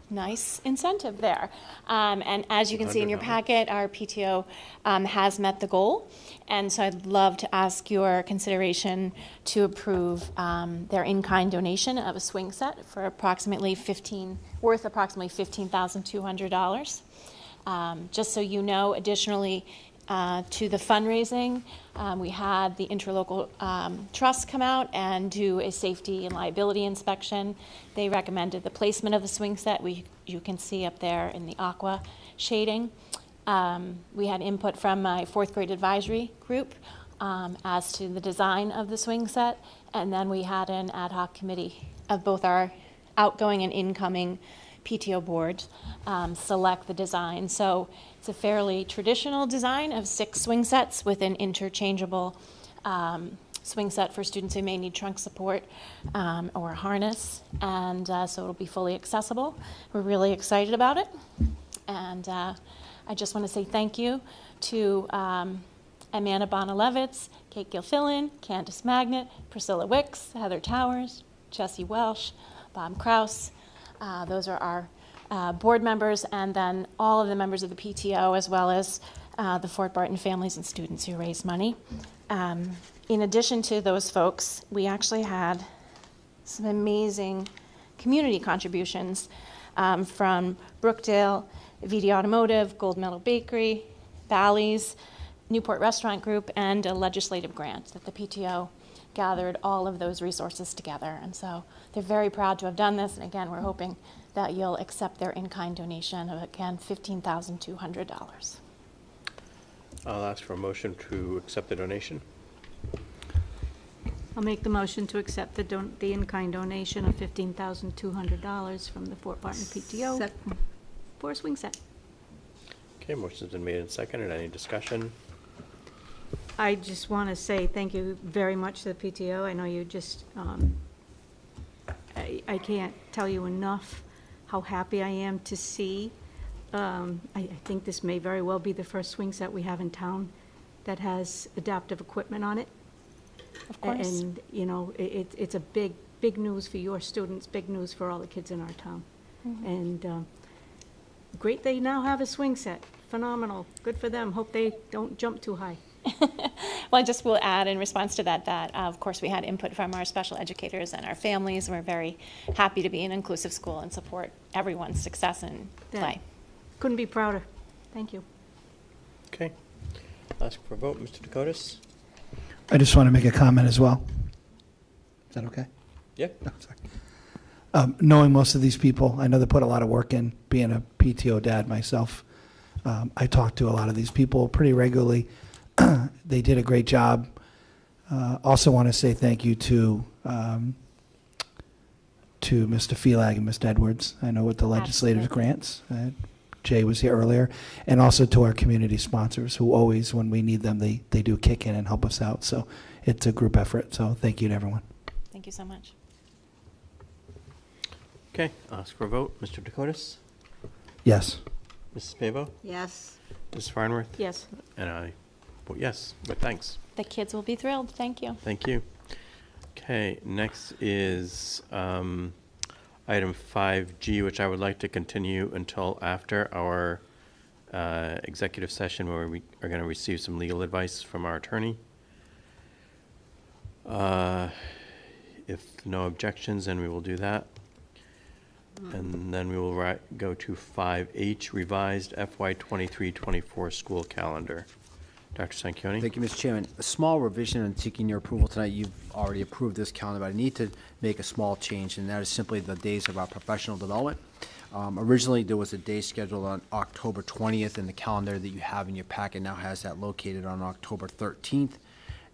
nice incentive there. And as you can see in your packet, our PTO has met the goal. And so I'd love to ask your consideration to approve their in-kind donation of a swing set for approximately $15,200. Just so you know, additionally, to the fundraising, we had the interlocal trust come out and do a safety and liability inspection. They recommended the placement of the swing set. You can see up there in the aqua shading. We had input from my fourth grade advisory group as to the design of the swing set, and then we had an ad hoc committee of both our outgoing and incoming PTO board select the design. So it's a fairly traditional design of 6 swing sets with an interchangeable swing set for students who may need trunk support or a harness, and so it'll be fully accessible. We're really excited about it, and I just want to say thank you to Amanda Bonalevitz, Kate Gilfillan, Candace Magnet, Priscilla Wicks, Heather Towers, Jessie Welsh, Bob Kraus. Those are our board members, and then all of the members of the PTO, as well as the Fort Barton families and students who raised money. In addition to those folks, we actually had some amazing community contributions from Brookdale, VD Automotive, Gold Medal Bakery, Bally's, Newport Restaurant Group, and a legislative grant that the PTO gathered all of those resources together. And so they're very proud to have done this. And again, we're hoping that you'll accept their in-kind donation of, again, $15,200. I'll ask for a motion to accept the donation. I'll make the motion to accept the in-kind donation of $15,200 from the Fort Barton PTO for a swing set. Okay, motion's been made and seconded. Any discussion? I just want to say thank you very much to the PTO. I know you just, I can't tell you enough how happy I am to see. I think this may very well be the first swing set we have in town that has adaptive equipment on it. Of course. And, you know, it's a big news for your students, big news for all the kids in our town. Mm-hmm. And great they now have a swing set. Phenomenal. Good for them. Hope they don't jump too high. Well, I just will add in response to that, of course, we had input from our special educators and our families. We're very happy to be an inclusive school and support everyone's success in play. Couldn't be prouder. Thank you. Okay. I'll ask for a vote. Mr. Dakotas? I just want to make a comment as well. Is that okay? Yeah. No, sorry. Knowing most of these people, I know they put a lot of work in, being a PTO dad myself. I talk to a lot of these people pretty regularly. They did a great job. Also want to say thank you to to Mr. Felag and Mr. Edwards. I know with the legislative grants, Jay was here earlier, and also to our community sponsors who always, when we need them, they do kick in and help us out. So it's a group effort. So thank you to everyone. Thank you so much. Okay, I'll ask for a vote. Mr. Dakotas? Yes. Mrs. Pavo? Yes. Mrs. Farnworth? Yes. And I vote yes, but thanks. The kids will be thrilled. Thank you. Thank you. Okay, next is item 5G, which I would like to continue until after our executive session where we are going to receive some legal advice from our attorney. If no objections, then we will do that. And then we will go to 5H, revised FY23-24 school calendar. Dr. Sanchioni? Thank you, Mr. Chairman. A small revision and seeking your approval tonight. You've already approved this calendar, but I need to make a small change, and that is simply the days of our professional development. Originally, there was a day scheduled on October 20th, and the calendar that you have in your packet now has that located on October 13th.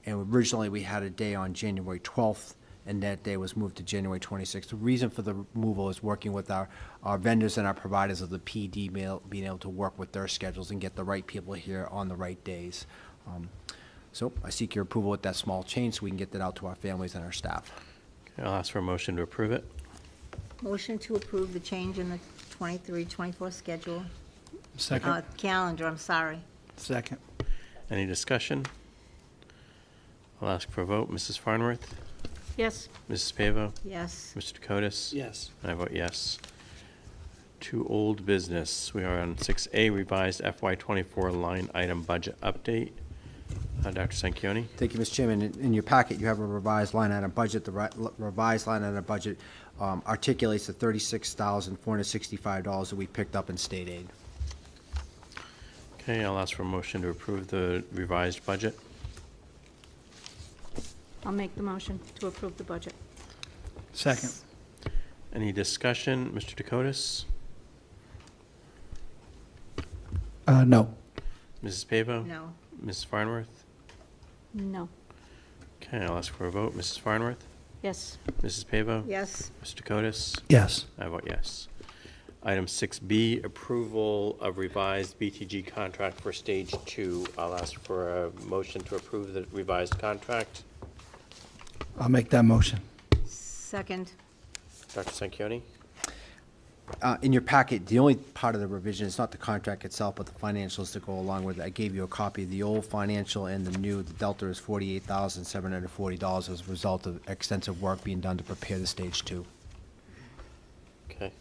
And originally, we had a day on January 12th, and that day was moved to January 26th. The reason for the removal is working with our vendors and our providers of the PD, being able to work with their schedules and get the right people here on the right days. So I seek your approval with that small change so we can get that out to our families and our staff. Okay, I'll ask for a motion to approve it. Motion to approve the change in the 23-24 schedule. Second. Calendar, I'm sorry. Second. Any discussion? I'll ask for a vote. Mrs. Farnworth? Yes. Mrs. Pavo? Yes. Mr. Dakotas? Yes. And I vote yes. To old business, we are on 6A, revised FY24 line item budget update. Dr. Sanchioni? Thank you, Mr. Chairman. In your packet, you have a revised line item budget. The revised line item budget articulates the $36,465 that we picked up in state aid. Okay, I'll ask for a motion to approve the revised budget. I'll make the motion to approve the budget. Second. Any discussion? Mr. Dakotas? No. Mrs. Pavo? No. Mrs. Farnworth? No. Okay, I'll ask for a vote. Mrs. Farnworth? Yes. Mrs. Pavo? Yes. Mr. Dakotas? Yes. I vote yes. Item 6B, approval of revised BTG contract for Stage 2. I'll ask for a motion to approve the revised contract. I'll make that motion. Second. Dr. Sanchioni? In your packet, the only part of the revision is not the contract itself, but the financials that go along with it. I gave you a copy of the old financial and the new. The delta is $48,740 as a result of extensive work being done to prepare the Stage 2. Okay.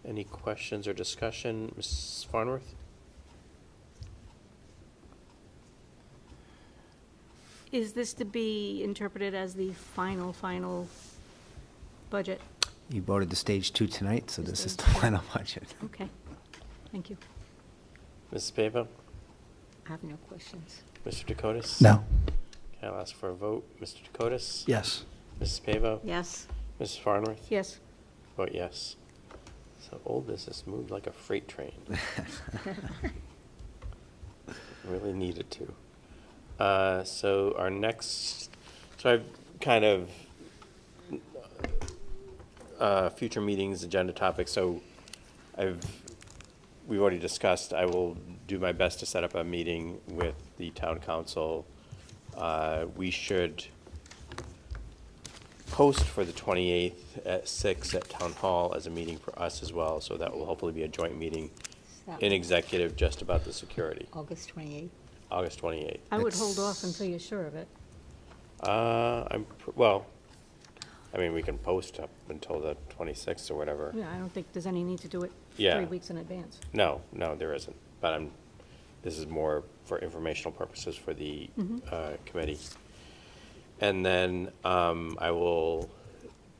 Any questions or discussion? Mrs. Farnworth? Is this to be interpreted as the final budget? You voted the Stage 2 tonight, so this is the final budget. Okay. Thank you. Mrs. Pavo? I have no questions. Mr. Dakotas? No. Okay, I'll ask for a vote. Mr. Dakotas? Yes. Mrs. Pavo? Yes. Mrs. Farnworth? Yes. Vote yes. So old business moved like a freight train. Really needed to. So our next, so I've kind of future meetings, agenda topics. So we've already discussed. I will do my best to set up a meeting with the town council. We should post for the 28th at 6 at Town Hall as a meeting for us as well. So that will hopefully be a joint meeting in executive just about the security. August 28th. August 28th. I would hold off until you're sure of it. Well, I mean, we can post up until the 26th or whatever. Yeah, I don't think there's any need to do it Yeah. 3 weeks in advance. No, there isn't. But this is more for informational purposes for the committee. And then I will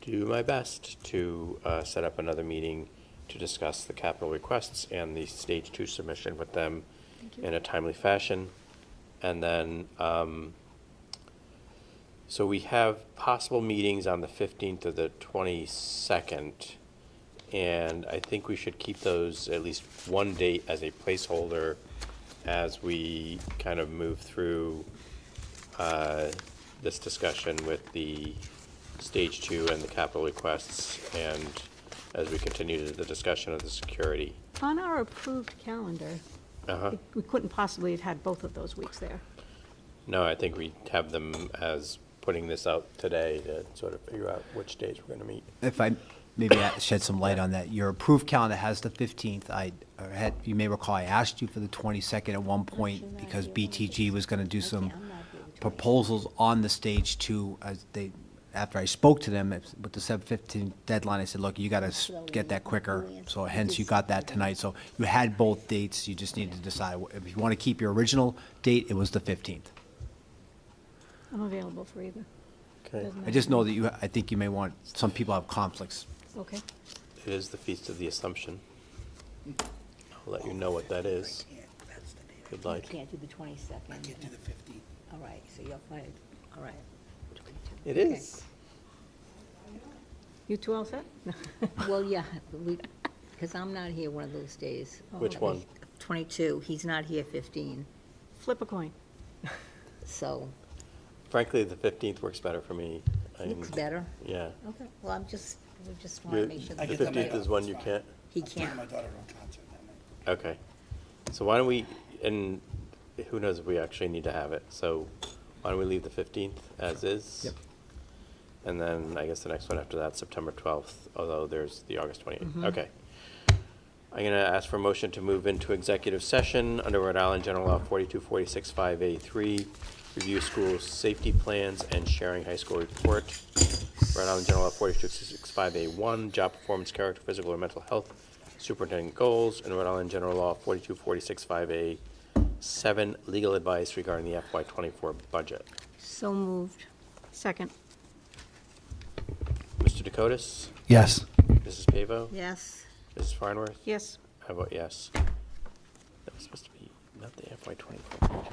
do my best to set up another meeting to discuss the capital requests and the Stage 2 submission with them in a timely fashion. And then, so we have possible meetings on the 15th or the 22nd. And I think we should keep those at least one date as a placeholder as we kind of move through this discussion with the Stage 2 and the capital requests, and as we continue the discussion of the security. On our approved calendar, we couldn't possibly have had both of those weeks there. No, I think we have them as putting this out today to sort of figure out which days we're going to meet. If I maybe shed some light on that, your approved calendar has the 15th. You may recall, I asked you for the 22nd at one point because BTG was going to do some proposals on the Stage 2 after I spoke to them with the 7/15 deadline. I said, look, you got to get that quicker, so hence you got that tonight. So you had both dates, you just need to decide. If you want to keep your original date, it was the 15th. I'm available for either. Okay. Doesn't I just know that I think you may want, some people have conflicts. Okay. It is the Feast of the Assumption. I'll let you know what that is, if you'd like. Can't do the 22nd. I can't do the 15th. All right, so you're fine. All right. 22. It is. You two all set? Well, yeah, because I'm not here one of those days. Which one? 22, he's not here 15, Flip a coin. so Frankly, the 15th works better for me. looks better. Yeah. Okay, well, we just want to make sure The that 15th is one you can't? he can't. My daughter on concert that night. Okay. So why don't we, and who knows if we actually need to have it, so why don't we leave the 15th as is? Yep. And then I guess the next one after that, September 12th, although there's the August 28th. Okay. I'm going to ask for a motion to move into executive session under Rhode Island General Law 42465A3, review school safety plans and sharing high school report. Rhode Island General Law 42465A1, job performance, character, physical or mental health, superintendent goals, and Rhode Island General Law 42465A7, legal advice regarding the FY24 budget. So moved. Second. Mr. Dakotas? Yes. Mrs. Pavo? Yes. Mrs. Farnworth? Yes. I vote yes. That was supposed to be not the FY24 budget.